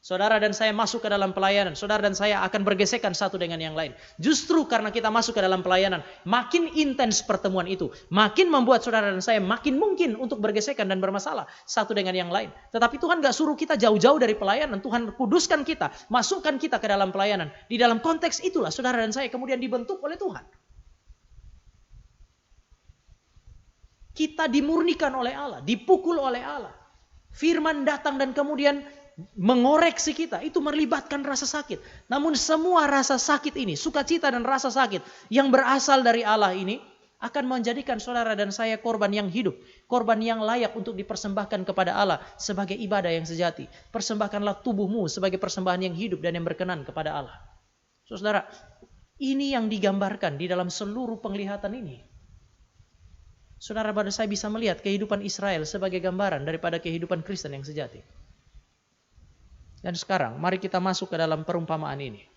Saudara dan saya masuk ke dalam pelayanan, saudara dan saya akan bergesekan satu dengan yang lain. Justru karena kita masuk ke dalam pelayanan, makin intens pertemuan itu, makin membuat saudara dan saya makin mungkin untuk bergesekan dan bermasalah satu dengan yang lain. Tetapi Tuhan gak suruh kita jauh-jauh dari pelayanan, Tuhan kuduskan kita, masukkan kita ke dalam pelayanan. Di dalam konteks itulah saudara dan saya kemudian dibentuk oleh Tuhan. Kita dimurnikan oleh Allah, dipukul oleh Allah. Firman datang dan kemudian mengoreksi kita, itu melibatkan rasa sakit. Namun semua rasa sakit ini, sukacita dan rasa sakit yang berasal dari Allah ini akan menjadikan saudara dan saya korban yang hidup, korban yang layak untuk dipersembahkan kepada Allah sebagai ibadah yang sejati. Persembahkanlah tubuhmu sebagai persembahan yang hidup dan yang berkenan kepada Allah. Saudara, ini yang digambarkan di dalam seluruh penglihatan ini. Saudara pada saya bisa melihat kehidupan Israel sebagai gambaran daripada kehidupan Kristen yang sejati. Dan sekarang mari kita masuk ke dalam perumpamaan ini.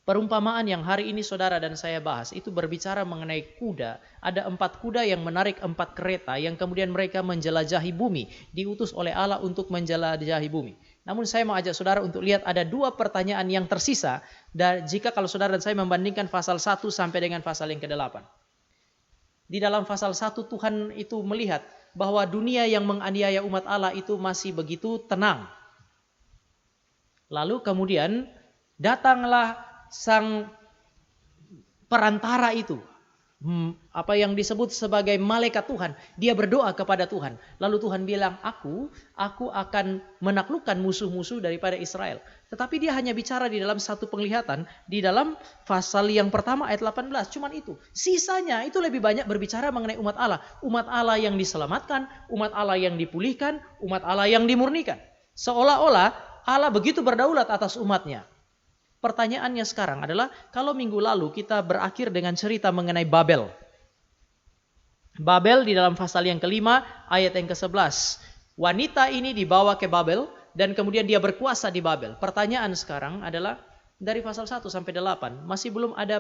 Perumpamaan yang hari ini saudara dan saya bahas itu berbicara mengenai kuda. Ada 4 kuda yang menarik 4 kereta yang kemudian mereka menjelajahi bumi. Diutus oleh Allah untuk menjelajahi bumi. Namun saya mau ajak saudara untuk lihat ada 2 pertanyaan yang tersisa. Dan jika kalau saudara dan saya membandingkan pasal 1 sampai dengan pasal yang ke-8. Di dalam pasal 1 Tuhan itu melihat bahwa dunia yang menganiaya umat Allah itu masih begitu tenang. Lalu kemudian datanglah sang perantara itu. Apa yang disebut sebagai malaikat Tuhan. Dia berdoa kepada Tuhan. Lalu Tuhan bilang, aku akan menaklukkan musuh-musuh daripada Israel. Tetapi dia hanya bicara di dalam satu penglihatan. Di dalam pasal yang pertama ayat 18. Cuman itu. Sisanya itu lebih banyak berbicara mengenai umat Allah. Umat Allah yang diselamatkan. Umat Allah yang dipulihkan. Umat Allah yang dimurnikan. Seolah-olah Allah begitu berdaulat atas umatnya. Pertanyaannya sekarang adalah, kalau minggu lalu kita berakhir dengan cerita mengenai Babel. Babel di dalam pasal yang kelima, ayat yang ke-11. Wanita ini dibawa ke Babel, dan kemudian dia berkuasa di Babel. Pertanyaan sekarang adalah, dari pasal 1 sampai 8, masih belum ada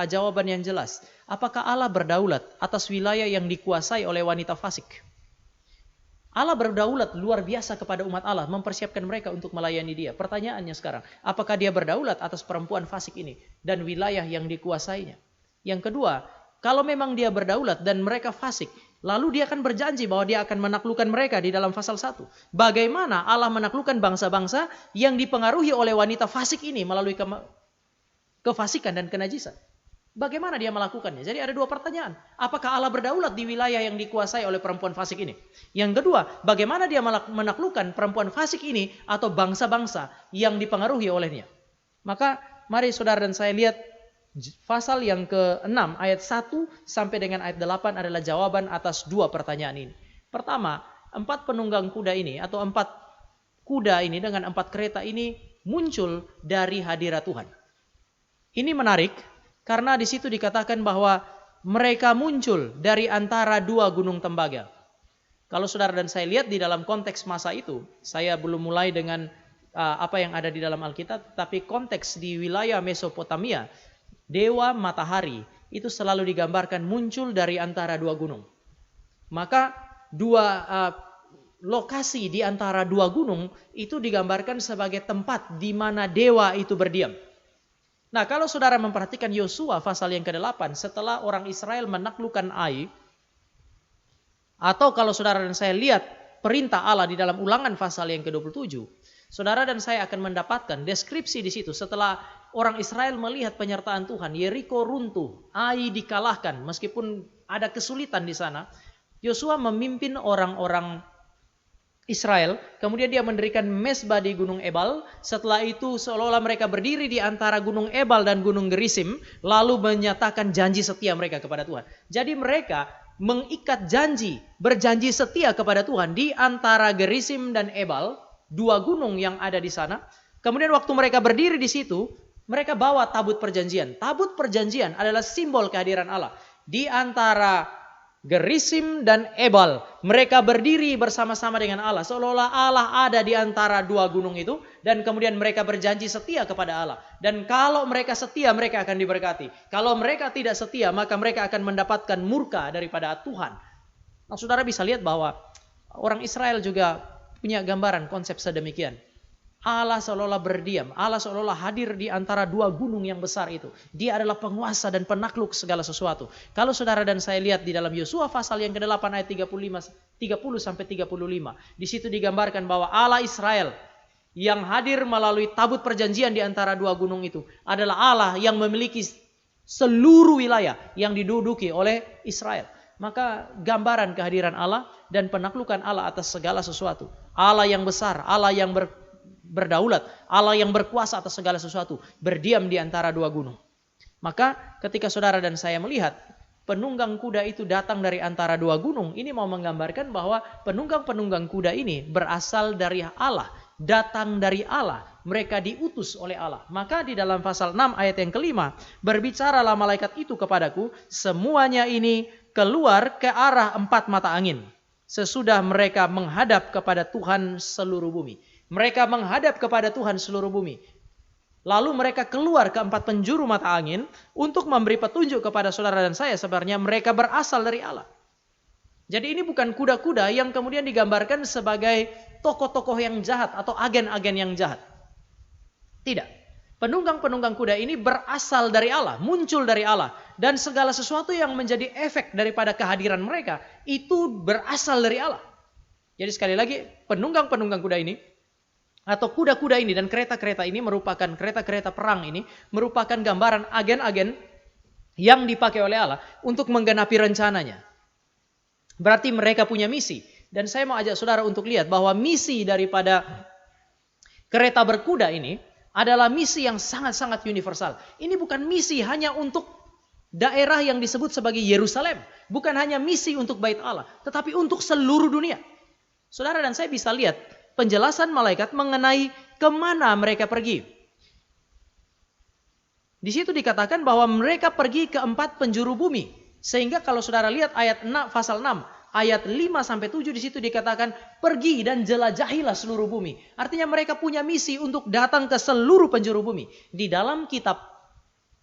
jawaban yang jelas. Apakah Allah berdaulat atas wilayah yang dikuasai oleh wanita fasik? Allah berdaulat luar biasa kepada umat Allah, mempersiapkan mereka untuk melayani Dia. Pertanyaannya sekarang, apakah Dia berdaulat atas perempuan fasik ini dan wilayah yang dikuasainya? Yang kedua, kalau memang Dia berdaulat dan mereka fasik, lalu Dia akan berjanji bahwa Dia akan menaklukkan mereka di dalam pasal 1. Bagaimana Allah menaklukkan bangsa-bangsa yang dipengaruhi oleh wanita fasik ini melalui kefasikan dan kenajisan. Bagaimana dia melakukannya? Jadi ada dua pertanyaan. Apakah Allah berdaulat di wilayah yang dikuasai oleh perempuan fasik ini? Yang kedua, bagaimana dia menaklukkan perempuan fasik ini atau bangsa-bangsa yang dipengaruhi olehnya? Maka mari saudara dan saya lihat pasal yang ke-6 ayat 1 sampai dengan ayat 8 adalah jawaban atas dua pertanyaan ini. Pertama, 4 penunggang kuda ini atau 4 kuda ini dengan 4 kereta ini muncul dari hadirat Tuhan. Ini menarik. Karena di situ dikatakan bahwa mereka muncul dari antara 2 gunung tembaga. Kalau saudara dan saya lihat di dalam konteks masa itu, saya belum mulai dengan apa yang ada di dalam Alkitab, tapi konteks di wilayah Mesopotamia, dewa matahari itu selalu digambarkan muncul dari antara 2 gunung. Maka 2 lokasi di antara 2 gunung itu digambarkan sebagai tempat di mana dewa itu berdiam. Nah, kalau saudara memperhatikan Yosua pasal yang ke-8 setelah orang Israel menaklukkan Ai, atau kalau saudara dan saya lihat perintah Allah di dalam Ulangan pasal yang ke-27, saudara dan saya akan mendapatkan deskripsi di situ setelah orang Israel melihat penyertaan Tuhan, Yeriko runtuh, Ai dikalahkan meskipun ada kesulitan di sana. Yosua memimpin orang-orang Israel, kemudian dia mendirikan mesbah di Gunung Ebal. Setelah itu seolah-olah mereka berdiri di antara Gunung Ebal dan Gunung Gerisim, lalu menyatakan janji setia mereka kepada Tuhan. Jadi mereka mengikat janji, berjanji setia kepada Tuhan di antara Gerisim dan Ebal, 2 gunung yang ada di sana. Kemudian waktu mereka berdiri di situ, mereka bawa tabut perjanjian. Tabut perjanjian adalah simbol kehadiran Allah. Di antara Gerisim dan Ebal, mereka berdiri bersama-sama dengan Allah. Seolah-olah Allah ada di antara 2 gunung itu. Dan kemudian mereka berjanji setia kepada Allah. Dan kalau mereka setia, mereka akan diberkati. Kalau mereka tidak setia, maka mereka akan mendapatkan murka daripada Tuhan. Nah, saudara bisa lihat bahwa orang Israel juga punya gambaran konsep sedemikian. Allah seolah-olah berdiam. Allah seolah-olah hadir di antara 2 gunung yang besar itu. Dia adalah penguasa dan penakluk segala sesuatu. Kalau saudara dan saya lihat di dalam Yosua pasal yang ke-8 ayat 30 sampai 35. Di situ digambarkan bahwa Allah Israel yang hadir melalui tabut perjanjian di antara 2 gunung itu adalah Allah yang memiliki seluruh wilayah yang diduduki oleh Israel. Maka gambaran kehadiran Allah dan penaklukan Allah atas segala sesuatu. Allah yang besar, Allah yang berdaulat, Allah yang berkuasa atas segala sesuatu, berdiam di antara 2 gunung. Maka ketika saudara dan saya melihat penunggang kuda itu datang dari antara 2 gunung, ini mau menggambarkan bahwa penunggang-penunggang kuda ini berasal dari Allah, datang dari Allah, mereka diutus oleh Allah. Maka di dalam pasal 6 ayat yang ke-5, berbicaralah malaikat itu kepadaku, semuanya ini keluar ke arah 4 mata angin, sesudah mereka menghadap kepada Tuhan seluruh bumi. Mereka menghadap kepada Tuhan seluruh bumi. Lalu mereka keluar ke 4 penjuru mata angin untuk memberi petunjuk kepada saudara dan saya. Sebenarnya mereka berasal dari Allah. Jadi ini bukan kuda-kuda yang kemudian digambarkan sebagai tokoh-tokoh yang jahat atau agen-agen yang jahat. Tidak. Penunggang-penunggang kuda ini berasal dari Allah, muncul dari Allah. Dan segala sesuatu yang menjadi efek daripada kehadiran mereka itu berasal dari Allah. Jadi sekali lagi, penunggang-penunggang kuda ini atau kuda-kuda ini dan kereta-kereta ini merupakan kereta-kereta perang ini merupakan gambaran agen-agen yang dipakai oleh Allah untuk menggenapi rencananya. Berarti mereka punya misi. Dan saya mau ajak saudara untuk lihat bahwa misi daripada kereta berkuda ini adalah misi yang sangat-sangat universal. Ini bukan misi hanya untuk daerah yang disebut sebagai Yerusalem. Bukan hanya misi untuk Bait Allah, tetapi untuk seluruh dunia. Saudara dan saya bisa lihat penjelasan malaikat mengenai kemana mereka pergi. Di situ dikatakan bahwa mereka pergi ke 4 penjuru bumi. Sehingga kalau saudara lihat ayat 6, pasal 6, ayat 5 sampai 7 di situ dikatakan pergi dan jelajahilah seluruh bumi. Artinya mereka punya misi untuk datang ke seluruh penjuru bumi. Di dalam kitab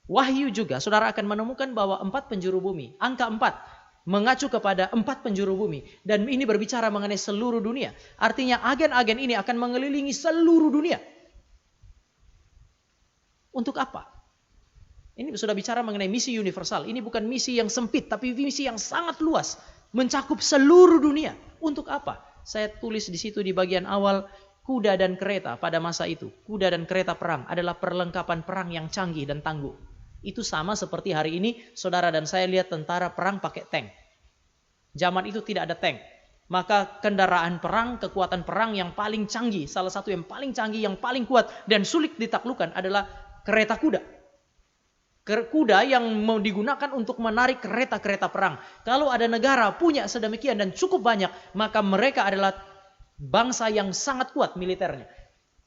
Wahyu juga saudara akan menemukan bahwa 4 penjuru bumi, angka 4 mengacu kepada 4 penjuru bumi. Dan ini berbicara mengenai seluruh dunia. Artinya agen-agen ini akan mengelilingi seluruh dunia. Untuk apa? Ini sudah bicara mengenai misi universal. Ini bukan misi yang sempit, tapi misi yang sangat luas. Mencakup seluruh dunia. Untuk apa? Saya tulis di situ di bagian awal, kuda dan kereta pada masa itu, kuda dan kereta perang adalah perlengkapan perang yang canggih dan tangguh. Itu sama seperti hari ini saudara dan saya lihat tentara perang pakai tank. Zaman itu tidak ada tank. Maka kendaraan perang, kekuatan perang yang paling canggih, salah satu yang paling canggih, yang paling kuat dan sulit ditaklukkan adalah kereta kuda. Kuda yang mau digunakan untuk menarik kereta-kereta perang. Kalau ada negara punya sedemikian dan cukup banyak, maka mereka adalah bangsa yang sangat kuat militernya.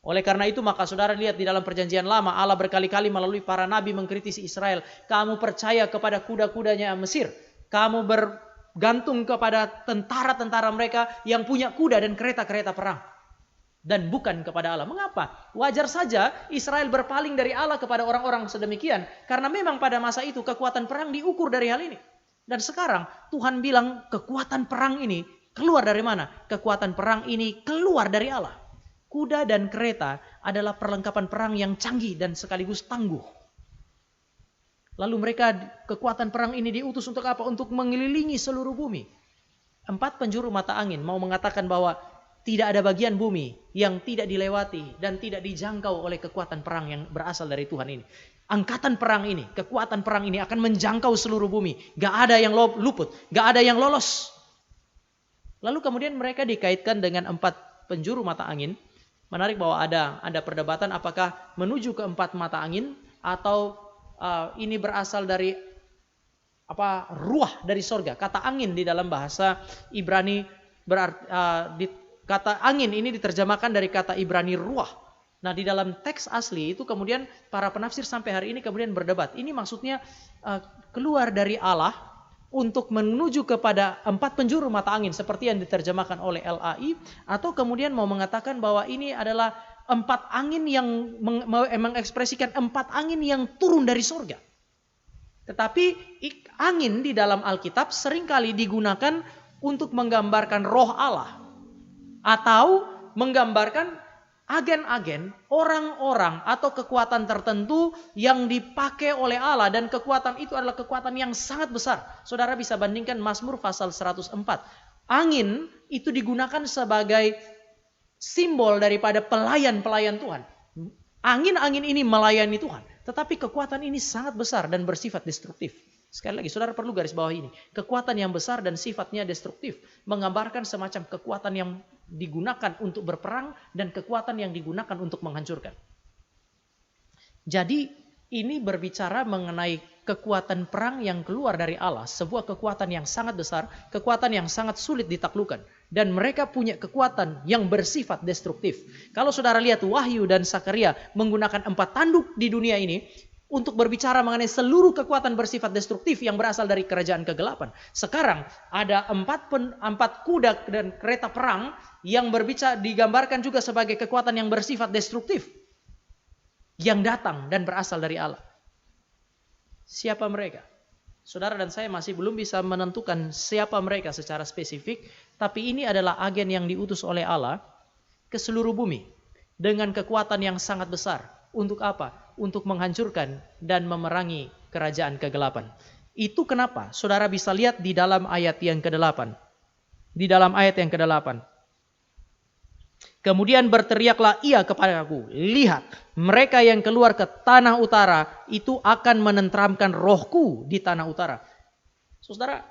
Oleh karena itu maka saudara lihat di dalam perjanjian lama Allah berkali-kali melalui para nabi mengkritisi Israel. Kamu percaya kepada kuda-kudanya Mesir. Kamu bergantung kepada tentara-tentara mereka yang punya kuda dan kereta-kereta perang. Dan bukan kepada Allah. Mengapa? Wajar saja Israel berpaling dari Allah kepada orang-orang sedemikian. Karena memang pada masa itu kekuatan perang diukur dari hal ini. Dan sekarang Tuhan bilang kekuatan perang ini keluar dari mana? Kekuatan perang ini keluar dari Allah. Kuda dan kereta adalah perlengkapan perang yang canggih dan sekaligus tangguh. Lalu mereka, kekuatan perang ini diutus untuk apa? Untuk mengelilingi seluruh bumi. 4 penjuru mata angin mau mengatakan bahwa tidak ada bagian bumi yang tidak dilewati dan tidak dijangkau oleh kekuatan perang yang berasal dari Tuhan ini. Angkatan perang ini, kekuatan perang ini akan menjangkau seluruh bumi. Gak ada yang luput, gak ada yang lolos. Lalu kemudian mereka dikaitkan dengan 4 penjuru mata angin. Menarik bahwa ada perdebatan apakah menuju ke 4 mata angin atau ini berasal dari ruah dari sorga. Kata angin di dalam bahasa Ibrani berarti kata angin ini diterjemahkan dari kata Ibrani ruah. Nah di dalam teks asli itu kemudian para penafsir sampai hari ini kemudian berdebat. Ini maksudnya keluar dari Allah untuk menuju kepada 4 penjuru mata angin seperti yang diterjemahkan oleh LAI, atau kemudian mau mengatakan bahwa ini adalah 4 angin yang mengekspresikan 4 angin yang turun dari surga. Tetapi angin di dalam Alkitab seringkali digunakan untuk menggambarkan roh Allah atau menggambarkan agen-agen, orang-orang atau kekuatan tertentu yang dipakai oleh Allah, dan kekuatan itu adalah kekuatan yang sangat besar. Saudara bisa bandingkan Mazmur pasal 104. Angin itu digunakan sebagai simbol daripada pelayan-pelayan Tuhan. Angin-angin ini melayani Tuhan, tetapi kekuatan ini sangat besar dan bersifat destruktif. Sekali lagi, saudara perlu garis bawah ini. Kekuatan yang besar dan sifatnya destruktif menggambarkan semacam kekuatan yang digunakan untuk berperang dan kekuatan yang digunakan untuk menghancurkan. Jadi ini berbicara mengenai kekuatan perang yang keluar dari Allah, sebuah kekuatan yang sangat besar, kekuatan yang sangat sulit ditaklukkan, dan mereka punya kekuatan yang bersifat destruktif. Kalau saudara lihat Wahyu dan Sakaria menggunakan 4 tanduk di dunia ini untuk berbicara mengenai seluruh kekuatan bersifat destruktif yang berasal dari kerajaan kegelapan. Sekarang ada 4 kuda dan kereta perang yang berbicara digambarkan juga sebagai kekuatan yang bersifat destruktif yang datang dan berasal dari Allah. Siapa mereka? Saudara dan saya masih belum bisa menentukan siapa mereka secara spesifik, tapi ini adalah agen yang diutus oleh Allah ke seluruh bumi dengan kekuatan yang sangat besar. Untuk apa? Untuk menghancurkan dan memerangi kerajaan kegelapan. Itu kenapa saudara bisa lihat di dalam ayat yang ke-8. Di dalam ayat yang ke-8. Kemudian berteriaklah ia kepadaku, lihat, mereka yang keluar ke tanah utara itu akan menenteramkan rohku di tanah utara. Saudara,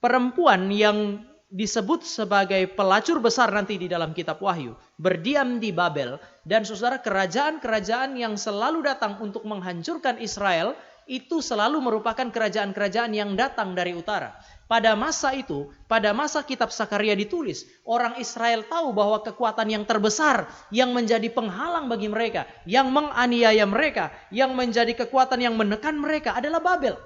perempuan yang disebut sebagai pelacur besar nanti di dalam kitab Wahyu berdiam di Babel, dan saudara, kerajaan-kerajaan yang selalu datang untuk menghancurkan Israel itu selalu merupakan kerajaan-kerajaan yang datang dari utara. Pada masa itu, pada masa kitab Sakaria ditulis, orang Israel tahu bahwa kekuatan yang terbesar yang menjadi penghalang bagi mereka, yang menganiaya mereka, yang menjadi kekuatan yang menekan mereka adalah Babel.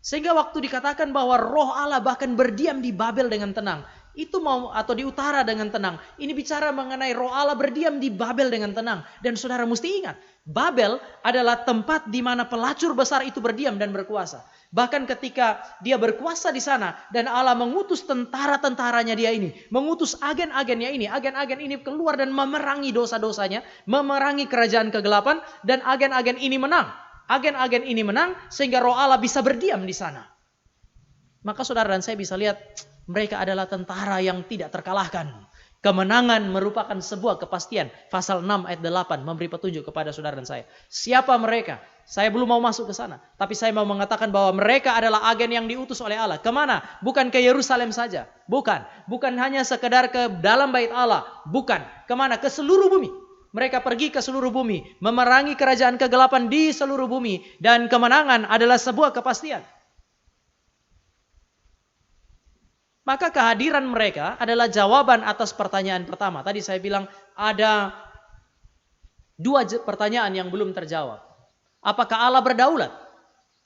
Sehingga waktu dikatakan bahwa roh Allah bahkan berdiam di Babel dengan tenang, itu mau atau di utara dengan tenang, ini bicara mengenai roh Allah berdiam di Babel dengan tenang. Dan saudara mesti ingat, Babel adalah tempat di mana pelacur besar itu berdiam dan berkuasa. Bahkan ketika dia berkuasa di sana dan Allah mengutus tentara-tentaranya dia ini, mengutus agen-agennya ini, agen-agen ini keluar dan memerangi dosa-dosanya, memerangi kerajaan kegelapan, dan agen-agen ini menang. Agen-agen ini menang sehingga roh Allah bisa berdiam di sana. Maka saudara dan saya bisa lihat mereka adalah tentara yang tidak terkalahkan. Kemenangan merupakan sebuah kepastian. Pasal 6 ayat 8 memberi petunjuk kepada saudara dan saya. Siapa mereka? Saya belum mau masuk ke sana. Tapi saya mau mengatakan bahwa mereka adalah agen yang diutus oleh Allah. Kemana? Bukan ke Yerusalem saja. Bukan. Bukan hanya sekedar ke dalam bait Allah. Bukan. Kemana? Ke seluruh bumi. Mereka pergi ke seluruh bumi. Memerangi kerajaan kegelapan di seluruh bumi. Dan kemenangan adalah sebuah kepastian. Maka kehadiran mereka adalah jawaban atas pertanyaan pertama. Tadi saya bilang ada dua pertanyaan yang belum terjawab. Apakah Allah berdaulat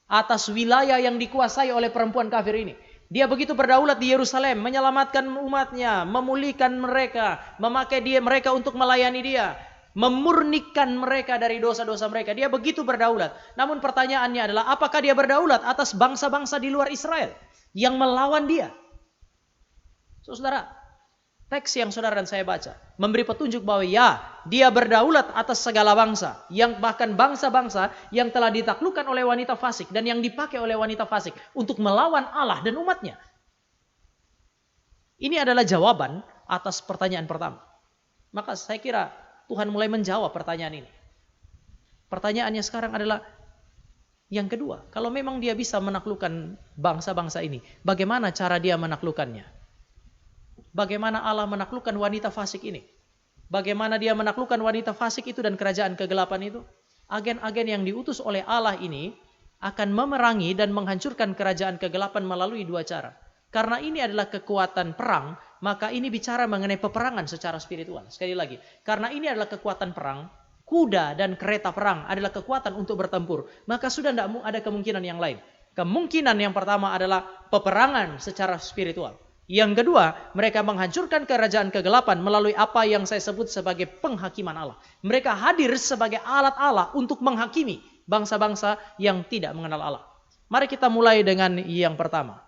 atas wilayah yang dikuasai oleh perempuan kafir ini? Dia begitu berdaulat di Yerusalem, menyelamatkan umatnya, memulihkan mereka, memakai mereka untuk melayani dia, memurnikan mereka dari dosa-dosa mereka. Dia begitu berdaulat. Namun pertanyaannya adalah, apakah dia berdaulat atas bangsa-bangsa di luar Israel yang melawan dia? Saudara, teks yang saudara dan saya baca memberi petunjuk bahwa ya, dia berdaulat atas segala bangsa, yang bahkan bangsa-bangsa yang telah ditaklukkan oleh wanita fasik dan yang dipakai oleh wanita fasik untuk melawan Allah dan umatnya. Ini adalah jawaban atas pertanyaan pertama. Maka saya kira Tuhan mulai menjawab pertanyaan ini. Pertanyaannya sekarang adalah yang kedua, kalau memang dia bisa menaklukkan bangsa-bangsa ini, bagaimana cara dia menaklukkannya? Bagaimana Allah menaklukkan wanita fasik ini? Bagaimana dia menaklukkan wanita fasik itu dan kerajaan kegelapan itu? Agen-agen yang diutus oleh Allah ini akan memerangi dan menghancurkan kerajaan kegelapan melalui dua cara. Karena ini adalah kekuatan perang, maka ini bicara mengenai peperangan secara spiritual. Sekali lagi, karena ini adalah kekuatan perang, kuda dan kereta perang adalah kekuatan untuk bertempur. Maka sudah tidak ada kemungkinan yang lain. Kemungkinan yang pertama adalah peperangan secara spiritual. Yang kedua, mereka menghancurkan kerajaan kegelapan melalui apa yang saya sebut sebagai penghakiman Allah. Mereka hadir sebagai alat Allah untuk menghakimi bangsa-bangsa yang tidak mengenal Allah. Mari kita mulai dengan yang pertama.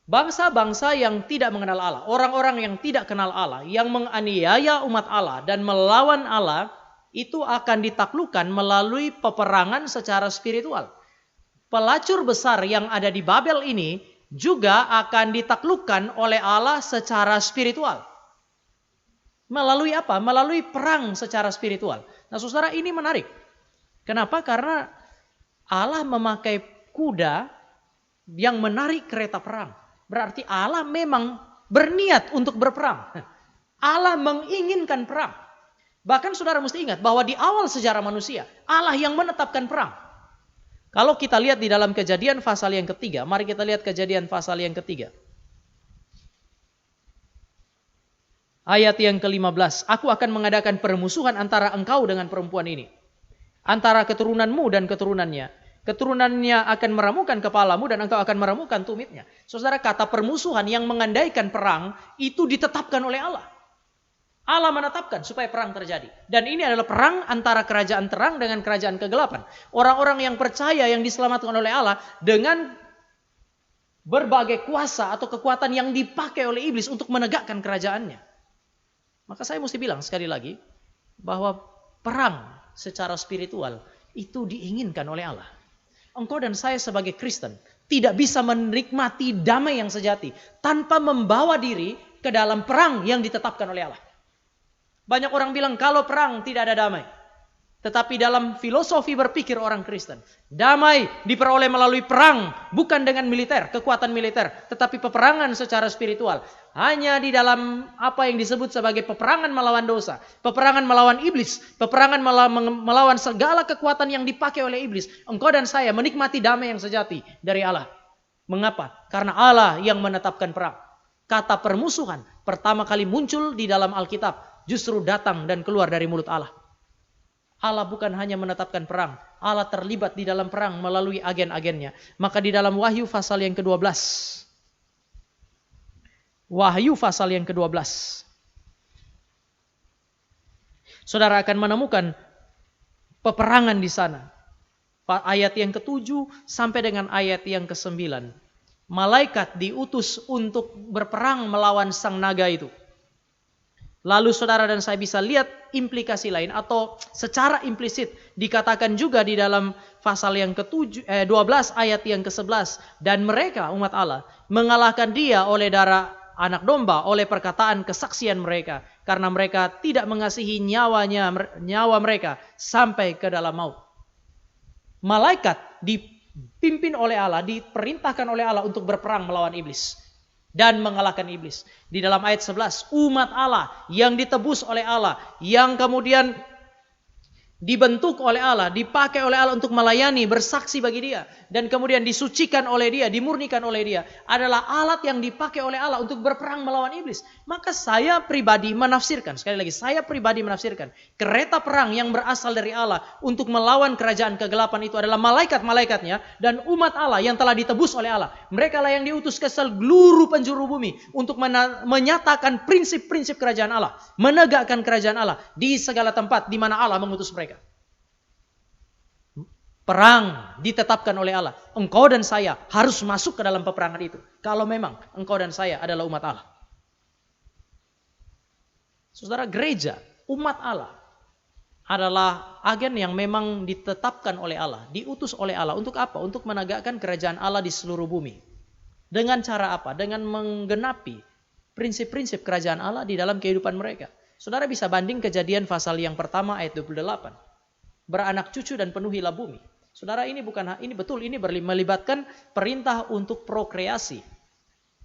Bangsa-bangsa yang tidak mengenal Allah, orang-orang yang tidak kenal Allah, yang menganiaya umat Allah dan melawan Allah, itu akan ditaklukkan melalui peperangan secara spiritual. Pelacur besar yang ada di Babel ini juga akan ditaklukkan oleh Allah secara spiritual. Melalui apa? Melalui perang secara spiritual. Nah, saudara, ini menarik. Kenapa? Karena Allah memakai kuda yang menarik kereta perang. Berarti Allah memang berniat untuk berperang. Allah menginginkan perang. Bahkan saudara mesti ingat bahwa di awal sejarah manusia, Allah yang menetapkan perang. Kalau kita lihat di dalam Kejadian pasal yang ketiga, mari kita lihat Kejadian pasal yang ketiga. Ayat yang ke-15, aku akan mengadakan permusuhan antara engkau dengan perempuan ini. Antara keturunanmu dan keturunannya. Keturunannya akan meramukan kepalamu dan engkau akan meramukan tumitnya. Saudara, kata permusuhan yang mengandaikan perang itu ditetapkan oleh Allah. Allah menetapkan supaya perang terjadi. Dan ini adalah perang antara kerajaan terang dengan kerajaan kegelapan. Orang-orang yang percaya yang diselamatkan oleh Allah dengan berbagai kuasa atau kekuatan yang dipakai oleh iblis untuk menegakkan kerajaannya. Maka saya mesti bilang sekali lagi bahwa perang secara spiritual itu diinginkan oleh Allah. Engkau dan saya sebagai Kristen tidak bisa menikmati damai yang sejati tanpa membawa diri ke dalam perang yang ditetapkan oleh Allah. Banyak orang bilang kalau perang tidak ada damai. Tetapi dalam filosofi berpikir orang Kristen, damai diperoleh melalui perang, bukan dengan militer, kekuatan militer, tetapi peperangan secara spiritual. Hanya di dalam apa yang disebut sebagai peperangan melawan dosa, peperangan melawan iblis, peperangan melawan segala kekuatan yang dipakai oleh iblis. Engkau dan saya menikmati damai yang sejati dari Allah. Mengapa? Karena Allah yang menetapkan perang. Kata permusuhan pertama kali muncul di dalam Alkitab, justru datang dan keluar dari mulut Allah. Allah bukan hanya menetapkan perang, Allah terlibat di dalam perang melalui agen-agennya. Maka di dalam Wahyu pasal yang ke-12. Wahyu pasal yang ke-12. Saudara akan menemukan peperangan di sana. Ayat yang ke-7 sampai dengan ayat yang ke-9. Malaikat diutus untuk berperang melawan sang naga itu. Lalu saudara dan saya bisa lihat implikasi lain atau secara implisit dikatakan juga di dalam pasal yang ke-12 ayat yang ke-11. Dan mereka umat Allah mengalahkan dia oleh darah anak domba oleh perkataan kesaksian mereka. Karena mereka tidak mengasihi nyawa mereka sampai ke dalam maut. Malaikat dipimpin oleh Allah, diperintahkan oleh Allah untuk berperang melawan iblis. Dan mengalahkan iblis. Di dalam ayat 11, umat Allah yang ditebus oleh Allah, yang kemudian dibentuk oleh Allah, dipakai oleh Allah untuk melayani, bersaksi bagi Dia, dan kemudian disucikan oleh Dia, dimurnikan oleh Dia, adalah alat yang dipakai oleh Allah untuk berperang melawan iblis. Maka saya pribadi menafsirkan, sekali lagi, saya pribadi menafsirkan, kereta perang yang berasal dari Allah untuk melawan kerajaan kegelapan itu adalah malaikat-malaikatnya dan umat Allah yang telah ditebus oleh Allah. Mereka lah yang diutus ke seluruh penjuru bumi untuk menyatakan prinsip-prinsip kerajaan Allah, menegakkan kerajaan Allah di segala tempat di mana Allah mengutus mereka. Perang ditetapkan oleh Allah. Engkau dan saya harus masuk ke dalam peperangan itu. Kalau memang engkau dan saya adalah umat Allah. Saudara, gereja, umat Allah adalah agen yang memang ditetapkan oleh Allah, diutus oleh Allah. Untuk apa? Untuk menegakkan kerajaan Allah di seluruh bumi. Dengan cara apa? Dengan menggenapi prinsip-prinsip kerajaan Allah di dalam kehidupan mereka. Saudara bisa banding Kejadian pasal yang pertama ayat 28. Beranak cucu dan penuhilah bumi. Saudara, ini melibatkan perintah untuk prokreasi.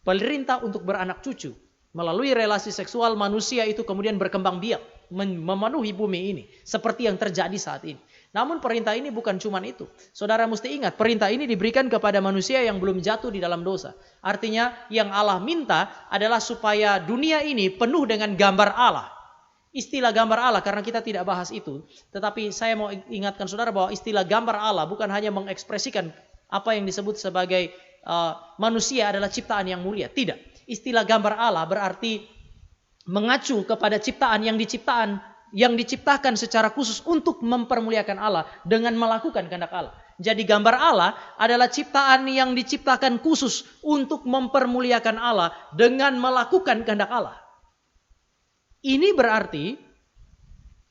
Perintah untuk beranak cucu. Melalui relasi seksual manusia itu kemudian berkembang biak, memenuhi bumi ini. Seperti yang terjadi saat ini. Namun perintah ini bukan cuma itu. Saudara mesti ingat, perintah ini diberikan kepada manusia yang belum jatuh di dalam dosa. Artinya yang Allah minta adalah supaya dunia ini penuh dengan gambar Allah. Istilah gambar Allah, karena kita tidak bahas itu. Tetapi saya mau ingatkan saudara bahwa istilah gambar Allah bukan hanya mengekspresikan apa yang disebut sebagai manusia adalah ciptaan yang mulia. Tidak. Istilah gambar Allah berarti mengacu kepada ciptaan yang diciptakan secara khusus untuk mempermuliakan Allah dengan melakukan kehendak Allah. Jadi gambar Allah adalah ciptaan yang diciptakan khusus untuk mempermuliakan Allah dengan melakukan kehendak Allah. Ini berarti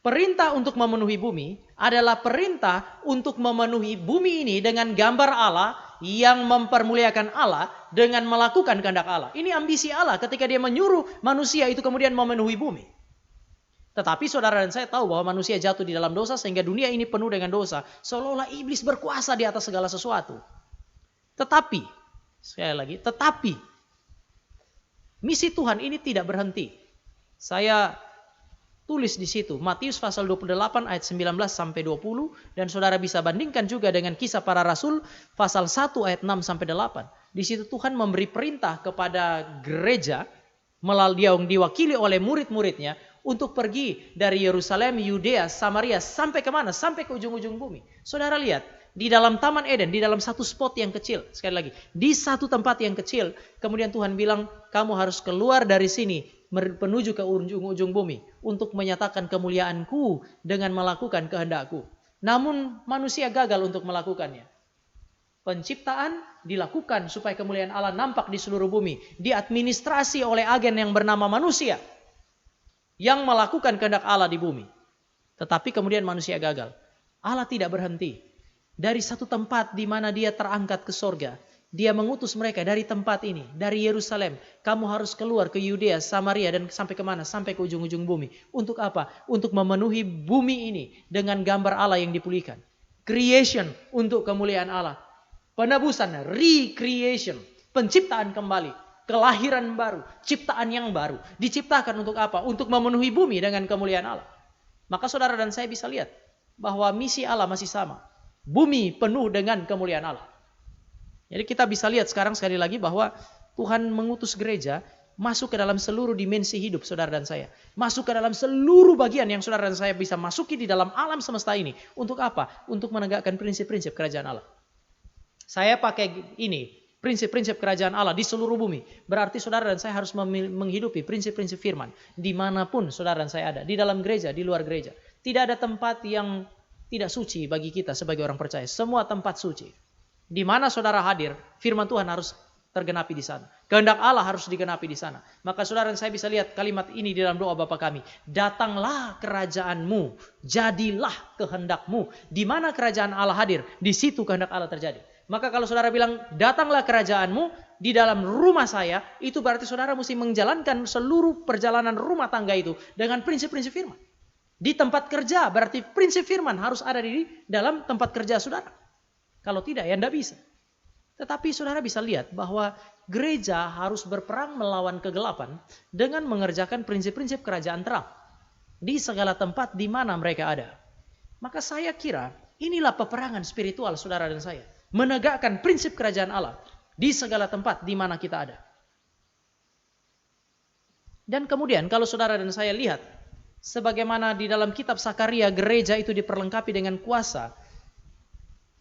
perintah untuk memenuhi bumi adalah perintah untuk memenuhi bumi ini dengan gambar Allah yang mempermuliakan Allah dengan melakukan kehendak Allah. Ini ambisi Allah ketika Dia menyuruh manusia itu kemudian memenuhi bumi. Tetapi saudara dan saya tahu bahwa manusia jatuh di dalam dosa sehingga dunia ini penuh dengan dosa. Seolah-olah iblis berkuasa di atas segala sesuatu. Tetapi, sekali lagi, misi Tuhan ini tidak berhenti. Saya tulis di situ Matius pasal 28 ayat 19 sampai 20 dan saudara bisa bandingkan juga dengan Kisah Para Rasul pasal 1 ayat 6 sampai 8. Di situ Tuhan memberi perintah kepada gereja melalui yang diwakili oleh murid-muridnya untuk pergi dari Yerusalem, Yudea, Samaria sampai ke mana? Sampai ke ujung-ujung bumi. Saudara lihat, di dalam Taman Eden, di dalam satu spot yang kecil, sekali lagi, di satu tempat yang kecil, kemudian Tuhan bilang, kamu harus keluar dari sini menuju ke ujung-ujung bumi untuk menyatakan kemuliaanku dengan melakukan kehendakku. Namun manusia gagal untuk melakukannya. Penciptaan dilakukan supaya kemuliaan Allah nampak di seluruh bumi, diadministrasi oleh agen yang bernama manusia yang melakukan kehendak Allah di bumi. Tetapi kemudian manusia gagal. Allah tidak berhenti. Dari satu tempat di mana Dia terangkat ke sorga, Dia mengutus mereka dari tempat ini, dari Yerusalem. Kamu harus keluar ke Yudea, Samaria, dan sampai kemana? Sampai ke ujung-ujung bumi. Untuk apa? Untuk memenuhi bumi ini dengan gambar Allah yang dipulihkan. Creation untuk kemuliaan Allah. Penebusan, recreation, penciptaan kembali, kelahiran baru, ciptaan yang baru. Diciptakan untuk apa? Untuk memenuhi bumi dengan kemuliaan Allah. Maka saudara dan saya bisa lihat bahwa misi Allah masih sama. Bumi penuh dengan kemuliaan Allah. Jadi kita bisa lihat sekarang sekali lagi bahwa Tuhan mengutus gereja masuk ke dalam seluruh dimensi hidup saudara dan saya. Masuk ke dalam seluruh bagian yang saudara dan saya bisa masuki di dalam alam semesta ini. Untuk apa? Untuk menegakkan prinsip-prinsip kerajaan Allah. Saya pakai ini, prinsip-prinsip kerajaan Allah di seluruh bumi. Berarti saudara dan saya harus menghidupi prinsip-prinsip firman. Dimanapun saudara dan saya ada. Di dalam gereja, di luar gereja. Tidak ada tempat yang tidak suci bagi kita sebagai orang percaya. Semua tempat suci. Di mana saudara hadir, firman Tuhan harus tergenapi di sana. Kehendak Allah harus digenapi di sana. Maka saudara dan saya bisa lihat kalimat ini di dalam doa Bapa kami. Datanglah kerajaanmu, jadilah kehendakmu. Di mana kerajaan Allah hadir, di situ kehendak Allah terjadi. Maka kalau saudara bilang, datanglah kerajaanmu di dalam rumah saya, itu berarti saudara mesti menjalankan seluruh perjalanan rumah tangga itu dengan prinsip-prinsip firman. Di tempat kerja, berarti prinsip firman harus ada di dalam tempat kerja saudara. Kalau tidak, ya tidak bisa. Tetapi saudara bisa lihat bahwa gereja harus berperang melawan kegelapan dengan mengerjakan prinsip-prinsip kerajaan terang di segala tempat di mana mereka ada. Maka saya kira inilah peperangan spiritual saudara dan saya. Menegakkan prinsip kerajaan Allah di segala tempat di mana kita ada. Dan kemudian kalau saudara dan saya lihat, sebagaimana di dalam kitab Sakaria gereja itu diperlengkapi dengan kuasa,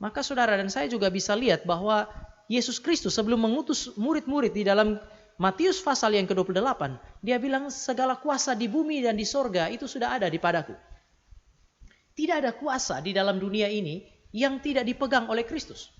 maka saudara dan saya juga bisa lihat bahwa Yesus Kristus sebelum mengutus murid-murid di dalam Matius pasal yang ke-28, dia bilang segala kuasa di bumi dan di sorga itu sudah ada di padaku. Tidak ada kuasa di dalam dunia ini yang tidak dipegang oleh Kristus.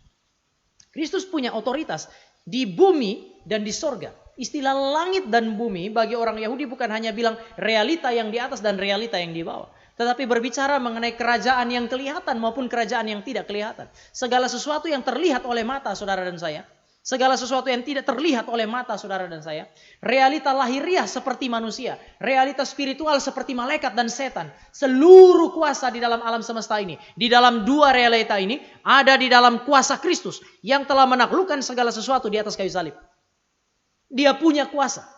Kristus punya otoritas di bumi dan di sorga. Istilah langit dan bumi bagi orang Yahudi bukan hanya bilang realita yang di atas dan realita yang di bawah. Tetapi berbicara mengenai kerajaan yang kelihatan maupun kerajaan yang tidak kelihatan. Segala sesuatu yang terlihat oleh mata saudara dan saya. Segala sesuatu yang tidak terlihat oleh mata saudara dan saya. Realita lahiriah seperti manusia. Realita spiritual seperti malaikat dan setan. Seluruh kuasa di dalam alam semesta ini. Di dalam dua realita ini. Ada di dalam kuasa Kristus. Yang telah menaklukkan segala sesuatu di atas kayu salib. Dia punya kuasa.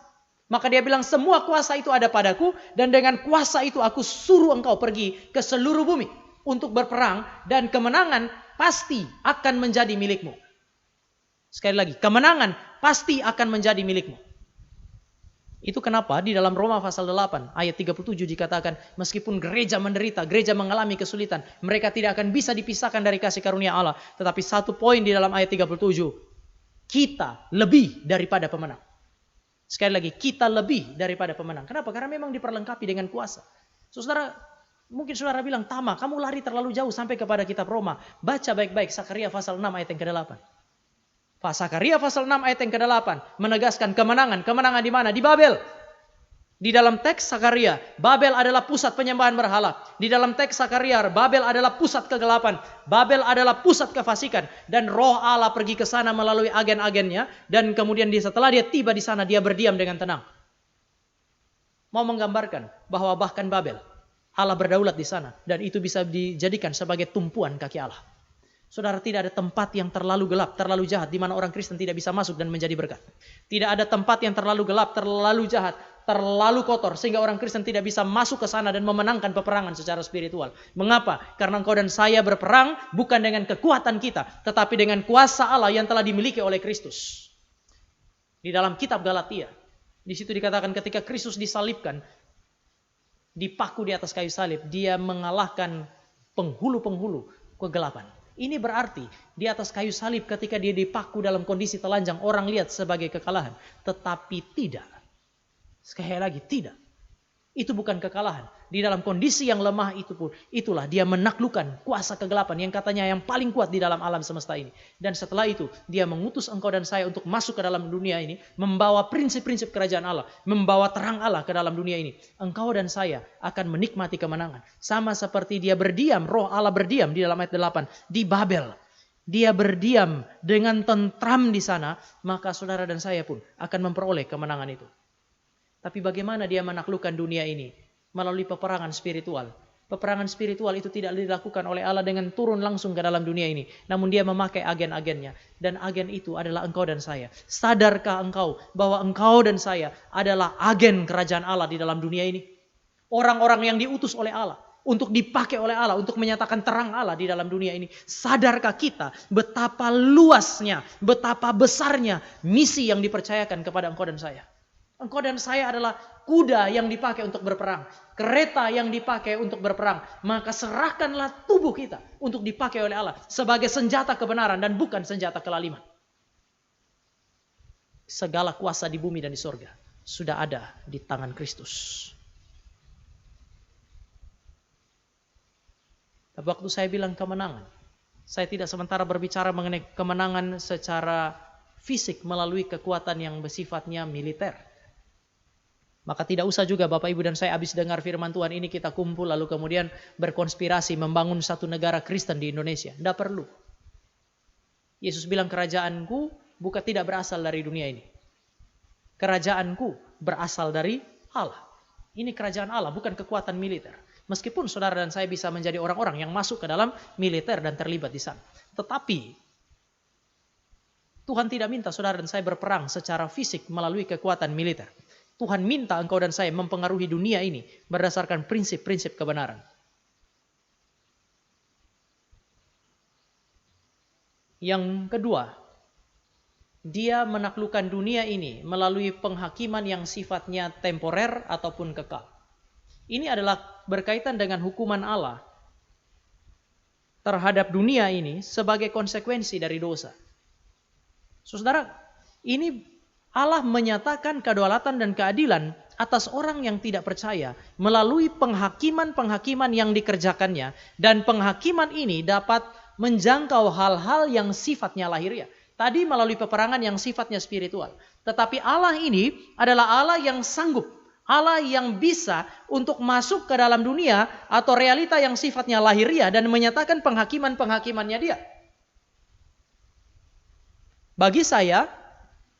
Maka dia bilang semua kuasa itu ada padaku. Dan dengan kuasa itu aku suruh engkau pergi ke seluruh bumi. Untuk berperang. Dan kemenangan pasti akan menjadi milikmu. Sekali lagi, kemenangan pasti akan menjadi milikmu. Itu kenapa di dalam Roma pasal 8 ayat 37 dikatakan, meskipun gereja menderita, gereja mengalami kesulitan, mereka tidak akan bisa dipisahkan dari kasih karunia Allah. Tetapi satu poin di dalam ayat 37, kita lebih daripada pemenang. Sekali lagi, kita lebih daripada pemenang. Kenapa? Karena memang diperlengkapi dengan kuasa. Saudara, mungkin saudara bilang, Tama, kamu lari terlalu jauh sampai kepada kitab Roma. Baca baik-baik Sakaria pasal 6 ayat yang ke-8. Sakaria pasal 6 ayat yang ke-8 menegaskan kemenangan. Kemenangan di mana? Di Babel. Di dalam teks Sakaria, Babel adalah pusat penyembahan berhala. Di dalam teks Sakaria, Babel adalah pusat kegelapan. Babel adalah pusat kefasikan. Dan roh Allah pergi ke sana melalui agen-agennya. Dan kemudian setelah dia tiba di sana, dia berdiam dengan tenang. Mau menggambarkan bahwa bahkan Babel, Allah berdaulat di sana. Dan itu bisa dijadikan sebagai tumpuan kaki Allah. Saudara, tidak ada tempat yang terlalu gelap, terlalu jahat, di mana orang Kristen tidak bisa masuk dan menjadi berkat. Tidak ada tempat yang terlalu gelap, terlalu jahat, terlalu kotor, sehingga orang Kristen tidak bisa masuk ke sana dan memenangkan peperangan secara spiritual. Mengapa? Karena engkau dan saya berperang bukan dengan kekuatan kita, tetapi dengan kuasa Allah yang telah dimiliki oleh Kristus. Di dalam kitab Galatia, di situ dikatakan ketika Kristus disalibkan, dipaku di atas kayu salib, dia mengalahkan penghulu-penghulu kegelapan. Ini berarti di atas kayu salib ketika dia dipaku dalam kondisi telanjang, orang lihat sebagai kekalahan. Tetapi tidak. Sekali lagi, tidak. Itu bukan kekalahan. Di dalam kondisi yang lemah itu pun, itulah dia menaklukkan kuasa kegelapan yang katanya yang paling kuat di dalam alam semesta ini. Dan setelah itu, dia mengutus engkau dan saya untuk masuk ke dalam dunia ini, membawa prinsip-prinsip kerajaan Allah, membawa terang Allah ke dalam dunia ini. Engkau dan saya akan menikmati kemenangan. Sama seperti dia berdiam, roh Allah berdiam di dalam ayat 8, di Babel. Dia berdiam dengan tentram di sana, maka saudara dan saya pun akan memperoleh kemenangan itu. Tapi bagaimana dia menaklukkan dunia ini? Melalui peperangan spiritual. Peperangan spiritual itu tidak dilakukan oleh Allah dengan turun langsung ke dalam dunia ini. Namun dia memakai agen-agennya. Dan agen itu adalah engkau dan saya. Sadarkah engkau bahwa engkau dan saya adalah agen kerajaan Allah di dalam dunia ini? Orang-orang yang diutus oleh Allah. Untuk dipakai oleh Allah. Untuk menyatakan terang Allah di dalam dunia ini. Sadarkah kita betapa luasnya, betapa besarnya misi yang dipercayakan kepada engkau dan saya? Engkau dan saya adalah kuda yang dipakai untuk berperang. Kereta yang dipakai untuk berperang. Maka serahkanlah tubuh kita untuk dipakai oleh Allah. Sebagai senjata kebenaran dan bukan senjata kelaliman. Segala kuasa di bumi dan di sorga sudah ada di tangan Kristus. Tapi waktu saya bilang kemenangan, saya tidak sementara berbicara mengenai kemenangan secara fisik melalui kekuatan yang bersifatnya militer. Maka tidak usah juga Bapak Ibu dan saya habis dengar firman Tuhan ini kita kumpul lalu kemudian berkonspirasi membangun satu negara Kristen di Indonesia. Tidak perlu. Yesus bilang kerajaanku bukan tidak berasal dari dunia ini. Kerajaanku berasal dari Allah. Ini kerajaan Allah, bukan kekuatan militer. Meskipun saudara dan saya bisa menjadi orang-orang yang masuk ke dalam militer dan terlibat di sana. Tetapi Tuhan tidak minta saudara dan saya berperang secara fisik melalui kekuatan militer. Tuhan minta engkau dan saya mempengaruhi dunia ini berdasarkan prinsip-prinsip kebenaran. Yang kedua, dia menaklukkan dunia ini melalui penghakiman yang sifatnya temporer ataupun kekal. Ini adalah berkaitan dengan hukuman Allah terhadap dunia ini sebagai konsekuensi dari dosa. Saudara, ini Allah menyatakan kedaulatan dan keadilan atas orang yang tidak percaya melalui penghakiman-penghakiman yang dikerjakannya, dan penghakiman ini dapat menjangkau hal-hal yang sifatnya lahiriah. Tadi melalui peperangan yang sifatnya spiritual. Tetapi Allah ini adalah Allah yang sanggup, Allah yang bisa untuk masuk ke dalam dunia atau realita yang sifatnya lahiriah dan menyatakan penghakiman-penghakimannya Dia. Bagi saya,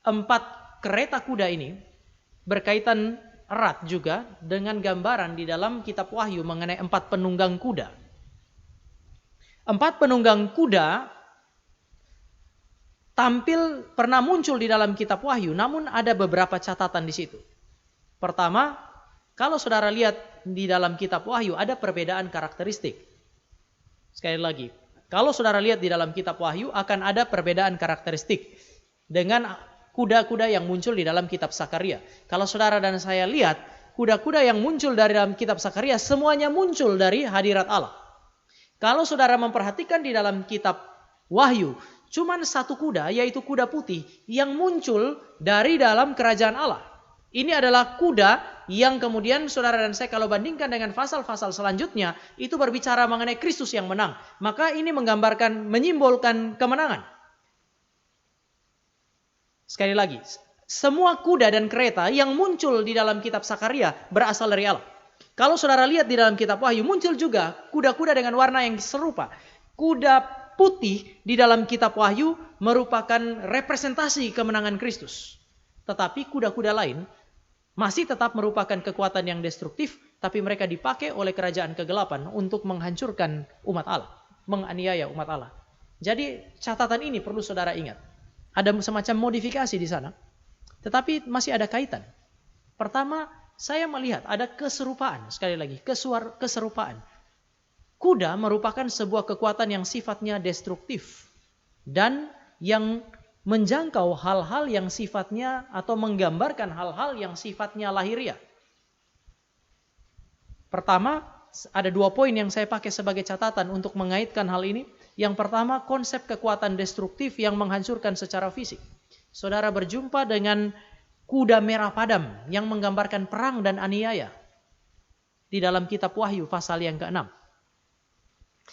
4 kereta kuda ini berkaitan erat juga dengan gambaran di dalam kitab Wahyu mengenai 4 penunggang kuda. 4 penunggang kuda pernah muncul di dalam kitab Wahyu, namun ada beberapa catatan di situ. Pertama, kalau saudara lihat di dalam kitab Wahyu ada perbedaan karakteristik. Sekali lagi, kalau saudara lihat di dalam kitab Wahyu akan ada perbedaan karakteristik dengan kuda-kuda yang muncul di dalam kitab Sakaria. Kalau saudara dan saya lihat, kuda-kuda yang muncul dari dalam kitab Sakaria semuanya muncul dari hadirat Allah. Kalau saudara memperhatikan di dalam kitab Wahyu, cuman 1 kuda, yaitu kuda putih, yang muncul dari dalam kerajaan Allah. Ini adalah kuda yang kemudian saudara dan saya kalau bandingkan dengan pasal-pasal selanjutnya, itu berbicara mengenai Kristus yang menang. Maka ini menyimbolkan kemenangan. Sekali lagi, semua kuda dan kereta yang muncul di dalam kitab Sakaria berasal dari Allah. Kalau saudara lihat di dalam kitab Wahyu, muncul juga kuda-kuda dengan warna yang serupa. Kuda putih di dalam kitab Wahyu merupakan representasi kemenangan Kristus. Tetapi kuda-kuda lain masih tetap merupakan kekuatan yang destruktif, tapi mereka dipakai oleh kerajaan kegelapan untuk menghancurkan umat Allah, menganiaya umat Allah. Jadi catatan ini perlu saudara ingat. Ada semacam modifikasi di sana, tetapi masih ada kaitan. Pertama, saya melihat ada keserupaan, sekali lagi, keserupaan. Kuda merupakan sebuah kekuatan yang sifatnya destruktif dan yang menjangkau hal-hal yang sifatnya atau menggambarkan hal-hal yang sifatnya lahiriah. Pertama, ada 2 poin yang saya pakai sebagai catatan untuk mengaitkan hal ini. Yang pertama, konsep kekuatan destruktif yang menghancurkan secara fisik. Saudara berjumpa dengan kuda merah padam yang menggambarkan perang dan aniaya di dalam kitab Wahyu pasal yang ke-6.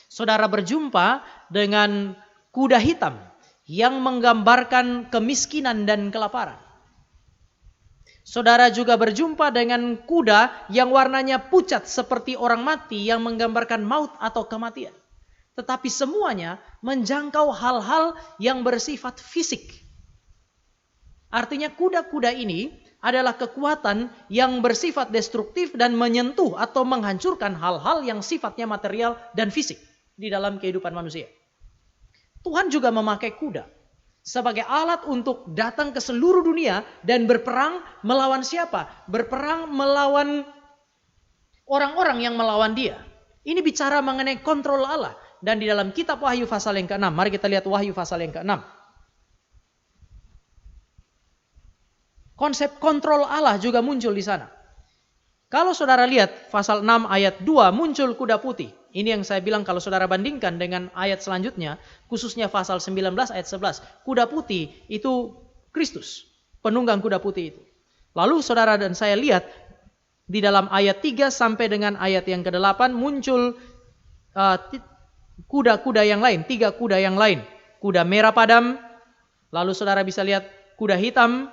Saudara berjumpa dengan kuda hitam yang menggambarkan kemiskinan dan kelaparan. Saudara juga berjumpa dengan kuda yang warnanya pucat seperti orang mati yang menggambarkan maut atau kematian. Tetapi semuanya menjangkau hal-hal yang bersifat fisik. Artinya kuda-kuda ini adalah kekuatan yang bersifat destruktif dan menyentuh atau menghancurkan hal-hal yang sifatnya material dan fisik di dalam kehidupan manusia. Tuhan juga memakai kuda sebagai alat untuk datang ke seluruh dunia dan berperang melawan siapa? Berperang melawan orang-orang yang melawan Dia. Ini bicara mengenai kontrol Allah. Dan di dalam kitab Wahyu pasal yang ke-6, mari kita lihat Wahyu pasal yang ke-6. Konsep kontrol Allah juga muncul di sana. Kalau saudara lihat pasal 6 ayat 2 muncul kuda putih. Ini yang saya bilang kalau saudara bandingkan dengan ayat selanjutnya, khususnya pasal 19 ayat 11. Kuda putih itu Kristus, penunggang kuda putih itu. Lalu saudara dan saya lihat di dalam ayat 3 sampai dengan ayat yang ke-8 muncul kuda-kuda yang lain, 3 kuda yang lain. Kuda merah padam, lalu saudara bisa lihat kuda hitam,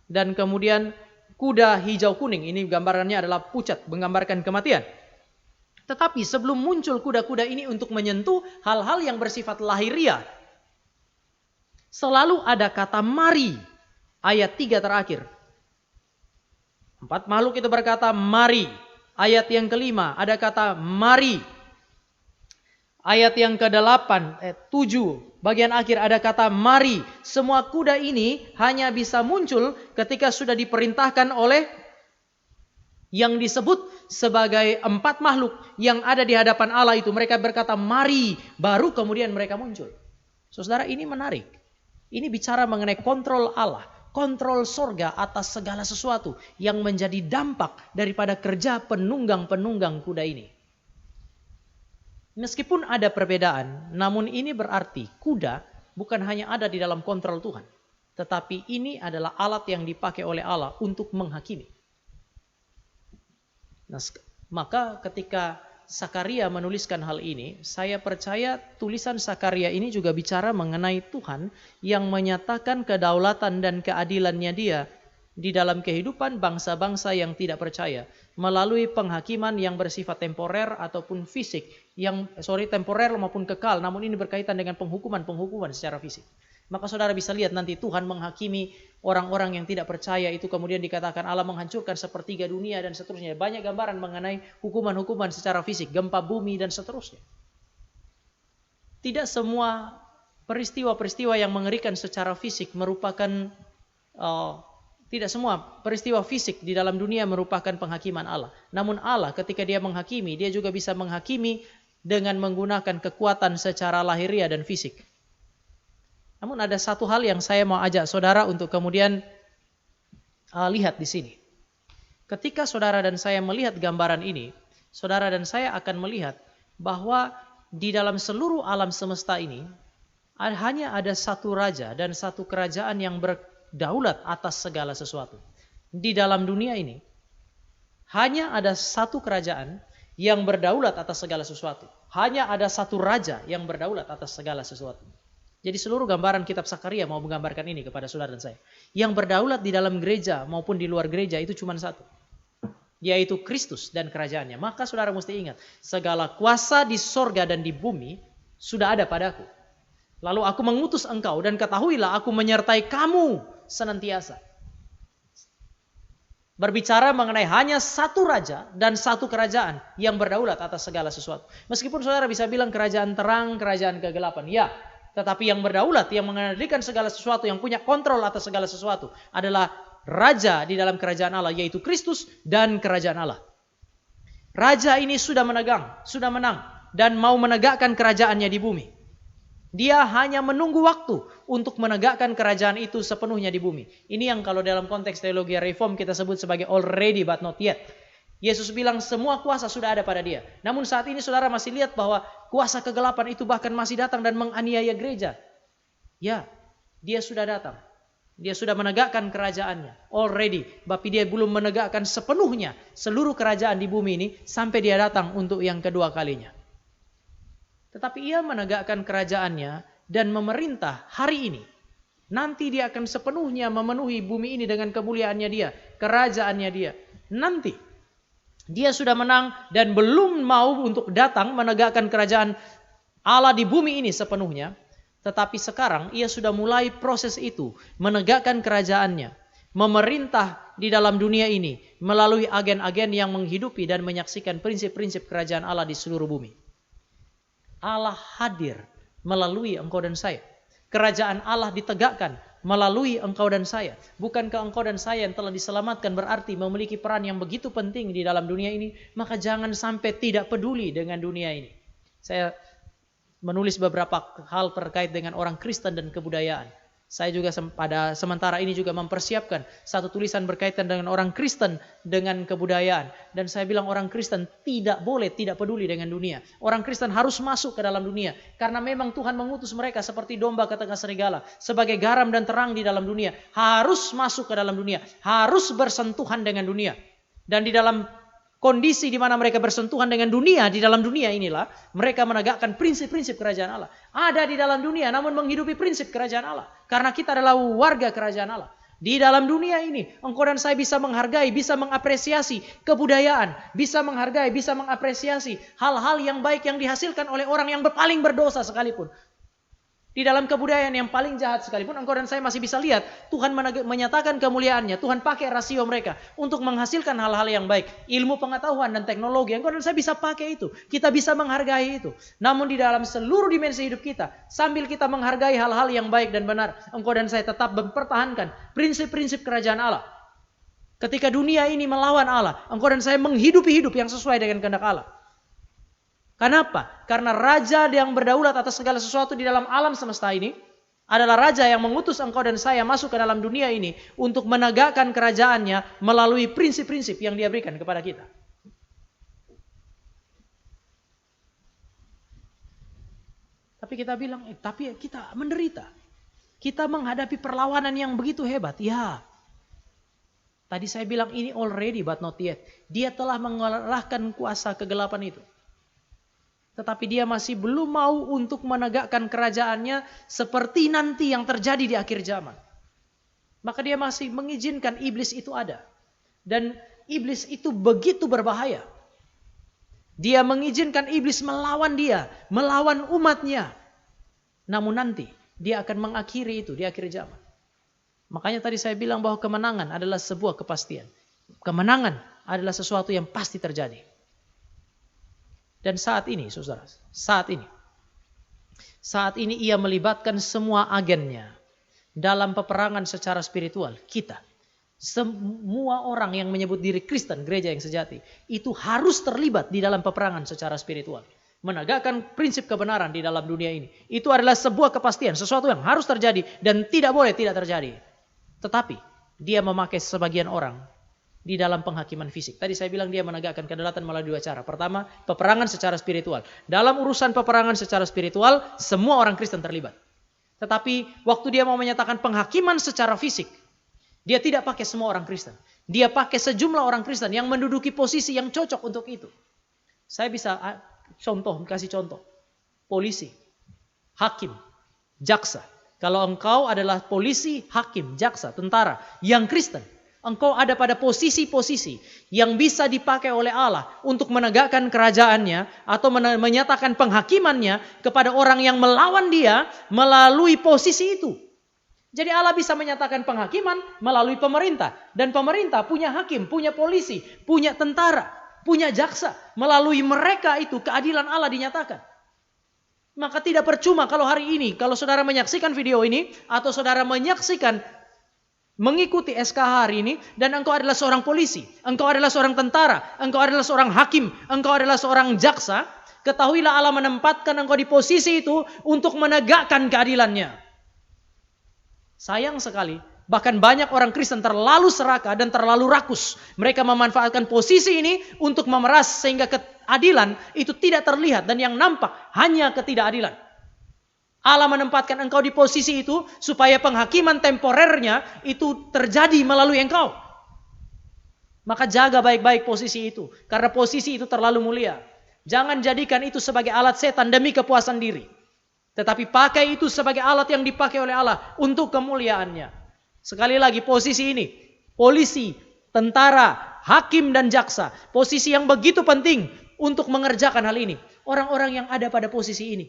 dan kemudian kuda hijau kuning. Ini gambarannya adalah pucat, menggambarkan kematian. Tetapi sebelum muncul kuda-kuda ini untuk menyentuh hal-hal yang bersifat lahiriah, selalu ada kata mari. Ayat 3 terakhir. 4 makhluk itu berkata mari. Ayat yang kelima ada kata mari. Ayat yang ke-8, 7, bagian akhir ada kata mari. Semua kuda ini hanya bisa muncul ketika sudah diperintahkan oleh yang disebut sebagai 4 makhluk yang ada di hadapan Allah itu. Mereka berkata mari, baru kemudian mereka muncul. Saudara, ini menarik. Ini bicara mengenai kontrol Allah, kontrol sorga atas segala sesuatu yang menjadi dampak daripada kerja penunggang-penunggang kuda ini. Meskipun ada perbedaan, namun ini berarti kuda bukan hanya ada di dalam kontrol Tuhan, tetapi ini adalah alat yang dipakai oleh Allah untuk menghakimi. Nah, maka ketika Sakaria menuliskan hal ini, saya percaya tulisan Sakaria ini juga bicara mengenai Tuhan yang menyatakan kedaulatan dan keadilannya Dia di dalam kehidupan bangsa-bangsa yang tidak percaya melalui penghakiman yang bersifat temporer ataupun fisik, temporer maupun kekal, namun ini berkaitan dengan penghukuman secara fisik. Maka saudara bisa lihat nanti Tuhan menghakimi orang-orang yang tidak percaya itu, kemudian dikatakan Allah menghancurkan sepertiga dunia dan seterusnya. Banyak gambaran mengenai hukuman-hukuman secara fisik, gempa bumi dan seterusnya. Tidak semua peristiwa-peristiwa yang mengerikan secara fisik merupakan tidak semua peristiwa fisik di dalam dunia merupakan penghakiman Allah. Namun Allah ketika Dia menghakimi, Dia juga bisa menghakimi dengan menggunakan kekuatan secara lahiriah dan fisik. Namun ada satu hal yang saya mau ajak saudara untuk kemudian lihat di sini. Ketika saudara dan saya melihat gambaran ini, saudara dan saya akan melihat bahwa di dalam seluruh alam semesta ini hanya ada satu raja dan satu kerajaan yang berdaulat atas segala sesuatu. Di dalam dunia ini hanya ada satu kerajaan yang berdaulat atas segala sesuatu. Hanya ada satu raja yang berdaulat atas segala sesuatu. Jadi seluruh gambaran kitab Sakaria mau menggambarkan ini kepada saudara dan saya. Yang berdaulat di dalam gereja maupun di luar gereja itu cuma satu, yaitu Kristus dan kerajaannya. Maka saudara mesti ingat, segala kuasa di sorga dan di bumi sudah ada padaku. Lalu aku mengutus engkau dan ketahuilah aku menyertai kamu senantiasa. Berbicara mengenai hanya satu raja dan satu kerajaan yang berdaulat atas segala sesuatu. Meskipun saudara bisa bilang kerajaan terang, kerajaan kegelapan, ya. Tetapi yang berdaulat, yang mengendalikan segala sesuatu, yang punya kontrol atas segala sesuatu adalah raja di dalam kerajaan Allah, yaitu Kristus dan kerajaan Allah. Raja ini sudah menang dan mau menegakkan kerajaannya di bumi. Dia hanya menunggu waktu untuk menegakkan kerajaan itu sepenuhnya di bumi. Ini yang kalau dalam konteks teologi reform kita sebut sebagai already but not yet. Yesus bilang semua kuasa sudah ada pada Dia. Namun saat ini saudara masih lihat bahwa kuasa kegelapan itu bahkan masih datang dan menganiaya gereja. Ya, dia sudah datang. Dia sudah menegakkan kerajaannya already, tapi dia belum menegakkan sepenuhnya seluruh kerajaan di bumi ini sampai dia datang untuk yang kedua kalinya. Tetapi ia menegakkan kerajaannya dan memerintah hari ini. Nanti dia akan sepenuhnya memenuhi bumi ini dengan kemuliaannya Dia, kerajaannya Dia. Nanti dia sudah menang dan belum mau untuk datang menegakkan kerajaan Allah di bumi ini sepenuhnya. Tetapi sekarang ia sudah mulai proses itu, menegakkan kerajaannya, memerintah di dalam dunia ini melalui agen-agen yang menghidupi dan menyaksikan prinsip-prinsip kerajaan Allah di seluruh bumi. Allah hadir melalui engkau dan saya. Kerajaan Allah ditegakkan melalui engkau dan saya. Bukankah engkau dan saya yang telah diselamatkan berarti memiliki peran yang begitu penting di dalam dunia ini? Maka jangan sampai tidak peduli dengan dunia ini. Saya menulis beberapa hal terkait dengan orang Kristen dan kebudayaan. Saya juga pada sementara ini juga mempersiapkan satu tulisan berkaitan dengan orang Kristen dengan kebudayaan. Dan saya bilang orang Kristen tidak boleh tidak peduli dengan dunia. Orang Kristen harus masuk ke dalam dunia. Karena memang Tuhan mengutus mereka seperti domba ke tengah serigala. Sebagai garam dan terang di dalam dunia. Harus masuk ke dalam dunia. Harus bersentuhan dengan dunia. Dan di dalam kondisi di mana mereka bersentuhan dengan dunia, di dalam dunia inilah mereka menegakkan prinsip-prinsip kerajaan Allah. Ada di dalam dunia namun menghidupi prinsip kerajaan Allah. Karena kita adalah warga kerajaan Allah. Di dalam dunia ini, engkau dan saya bisa menghargai, bisa mengapresiasi kebudayaan, bisa menghargai, bisa mengapresiasi hal-hal yang baik yang dihasilkan oleh orang yang paling berdosa sekalipun. Di dalam kebudayaan yang paling jahat sekalipun, engkau dan saya masih bisa lihat Tuhan menyatakan kemuliaannya. Tuhan pakai rasio mereka untuk menghasilkan hal-hal yang baik. Ilmu pengetahuan dan teknologi, engkau dan saya bisa pakai itu. Kita bisa menghargai itu. Namun di dalam seluruh dimensi hidup kita, sambil kita menghargai hal-hal yang baik dan benar, engkau dan saya tetap mempertahankan prinsip-prinsip kerajaan Allah. Ketika dunia ini melawan Allah, engkau dan saya menghidupi hidup yang sesuai dengan kehendak Allah. Kenapa? Karena raja yang berdaulat atas segala sesuatu di dalam alam semesta ini adalah raja yang mengutus engkau dan saya masuk ke dalam dunia ini untuk menegakkan kerajaannya melalui prinsip-prinsip yang dia berikan kepada kita. Tapi kita bilang, tapi kita menderita. Kita menghadapi perlawanan yang begitu hebat. Ya, tadi saya bilang ini already but not yet. Dia telah mengalahkan kuasa kegelapan itu. Tetapi dia masih belum mau untuk menegakkan kerajaannya seperti nanti yang terjadi di akhir zaman. Maka dia masih mengizinkan iblis itu ada. Dan iblis itu begitu berbahaya. Dia mengizinkan iblis melawan dia, melawan umatnya. Namun nanti dia akan mengakhiri itu di akhir zaman. Makanya tadi saya bilang bahwa kemenangan adalah sebuah kepastian. Kemenangan adalah sesuatu yang pasti terjadi. Dan saat ini, saudara, saat ini ia melibatkan semua agennya dalam peperangan secara spiritual. Kita, semua orang yang menyebut diri Kristen, gereja yang sejati, itu harus terlibat di dalam peperangan secara spiritual. Menegakkan prinsip kebenaran di dalam dunia ini. Itu adalah sebuah kepastian, sesuatu yang harus terjadi dan tidak boleh tidak terjadi. Tetapi dia memakai sebagian orang di dalam penghakiman fisik. Tadi saya bilang dia menegakkan kedaulatan melalui dua cara. Pertama, peperangan secara spiritual. Dalam urusan peperangan secara spiritual, semua orang Kristen terlibat. Tetapi waktu dia mau menyatakan penghakiman secara fisik, dia tidak pakai semua orang Kristen. Dia pakai sejumlah orang Kristen yang menduduki posisi yang cocok untuk itu. Saya bisa kasih contoh. Polisi, hakim, jaksa. Kalau engkau adalah polisi, hakim, jaksa, tentara yang Kristen, engkau ada pada posisi-posisi yang bisa dipakai oleh Allah untuk menegakkan kerajaannya atau menyatakan penghakimannya kepada orang yang melawan dia melalui posisi itu. Jadi Allah bisa menyatakan penghakiman melalui pemerintah. Dan pemerintah punya hakim, punya polisi, punya tentara, punya jaksa. Melalui mereka itu keadilan Allah dinyatakan. Maka tidak percuma kalau hari ini, kalau saudara menyaksikan video ini atau saudara menyaksikan mengikuti SKH hari ini dan engkau adalah seorang polisi, engkau adalah seorang tentara, engkau adalah seorang hakim, engkau adalah seorang jaksa, ketahuilah Allah menempatkan engkau di posisi itu untuk menegakkan keadilannya. Sayang sekali, bahkan banyak orang Kristen terlalu serakah dan terlalu rakus. Mereka memanfaatkan posisi ini untuk memeras sehingga keadilan itu tidak terlihat dan yang nampak hanya ketidakadilan. Allah menempatkan engkau di posisi itu supaya penghakiman temporernya itu terjadi melalui engkau. Maka jaga baik-baik posisi itu. Karena posisi itu terlalu mulia. Jangan jadikan itu sebagai alat setan demi kepuasan diri. Tetapi pakai itu sebagai alat yang dipakai oleh Allah untuk kemuliaannya. Sekali lagi posisi ini. Polisi, tentara, hakim dan jaksa. Posisi yang begitu penting untuk mengerjakan hal ini. Orang-orang yang ada pada posisi ini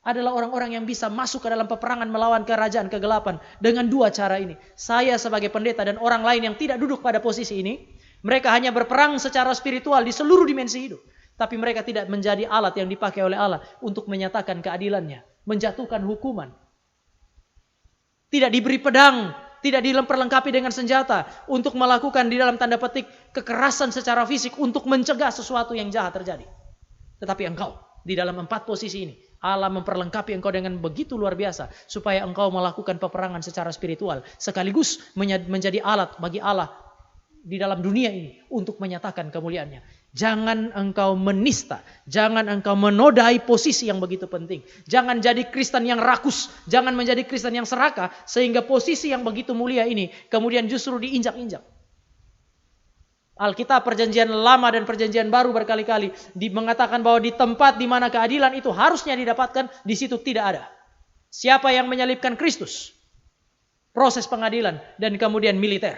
adalah orang-orang yang bisa masuk ke dalam peperangan melawan kerajaan kegelapan dengan dua cara ini. Saya sebagai pendeta dan orang lain yang tidak duduk pada posisi ini, mereka hanya berperang secara spiritual di seluruh dimensi hidup. Tapi mereka tidak menjadi alat yang dipakai oleh Allah untuk menyatakan keadilannya, menjatuhkan hukuman. Tidak diberi pedang, tidak diperlengkapi dengan senjata untuk melakukan di dalam tanda petik kekerasan secara fisik untuk mencegah sesuatu yang jahat terjadi. Tetapi engkau di dalam 4 posisi ini, Allah memperlengkapi engkau dengan begitu luar biasa supaya engkau melakukan peperangan secara spiritual sekaligus menjadi alat bagi Allah di dalam dunia ini untuk menyatakan kemuliaannya. Jangan engkau menista, jangan engkau menodai posisi yang begitu penting. Jangan jadi Kristen yang rakus, jangan menjadi Kristen yang serakah sehingga posisi yang begitu mulia ini kemudian justru diinjak-injak. Alkitab Perjanjian Lama dan Perjanjian Baru berkali-kali mengatakan bahwa di tempat di mana keadilan itu harusnya didapatkan, di situ tidak ada. Siapa yang menyalibkan Kristus? Proses pengadilan dan kemudian militer.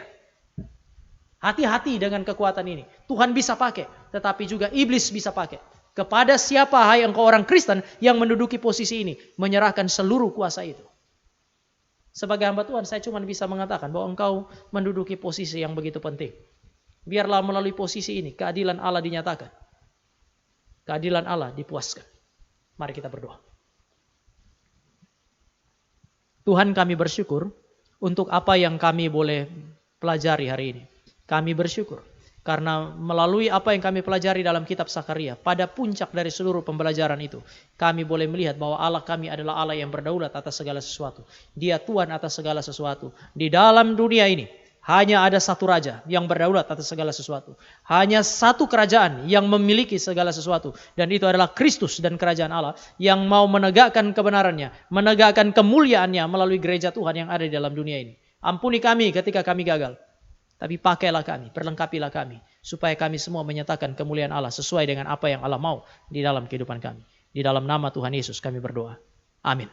Hati-hati dengan kekuatan ini. Tuhan bisa pakai, tetapi juga iblis bisa pakai. Kepada siapa hai engkau orang Kristen yang menduduki posisi ini? Menyerahkan seluruh kuasa itu. Sebagai hamba Tuhan, saya cuma bisa mengatakan bahwa engkau menduduki posisi yang begitu penting. Biarlah melalui posisi ini, keadilan Allah dinyatakan. Keadilan Allah dipuaskan. Mari kita berdoa. Tuhan, kami bersyukur untuk apa yang kami boleh pelajari hari ini. Kami bersyukur karena melalui apa yang kami pelajari dalam kitab Sakaria, pada puncak dari seluruh pembelajaran itu, kami boleh melihat bahwa Allah kami adalah Allah yang berdaulat atas segala sesuatu. Dia Tuhan atas segala sesuatu. Di dalam dunia ini, hanya ada satu raja yang berdaulat atas segala sesuatu. Hanya satu kerajaan yang memiliki segala sesuatu. Dan itu adalah Kristus dan kerajaan Allah yang mau menegakkan kebenarannya, menegakkan kemuliaannya melalui gereja Tuhan yang ada di dalam dunia ini. Ampuni kami ketika kami gagal. Tapi pakailah kami, perlengkapilah kami, supaya kami semua menyatakan kemuliaan Allah sesuai dengan apa yang Allah mau di dalam kehidupan kami. Di dalam nama Tuhan Yesus kami berdoa. Amin.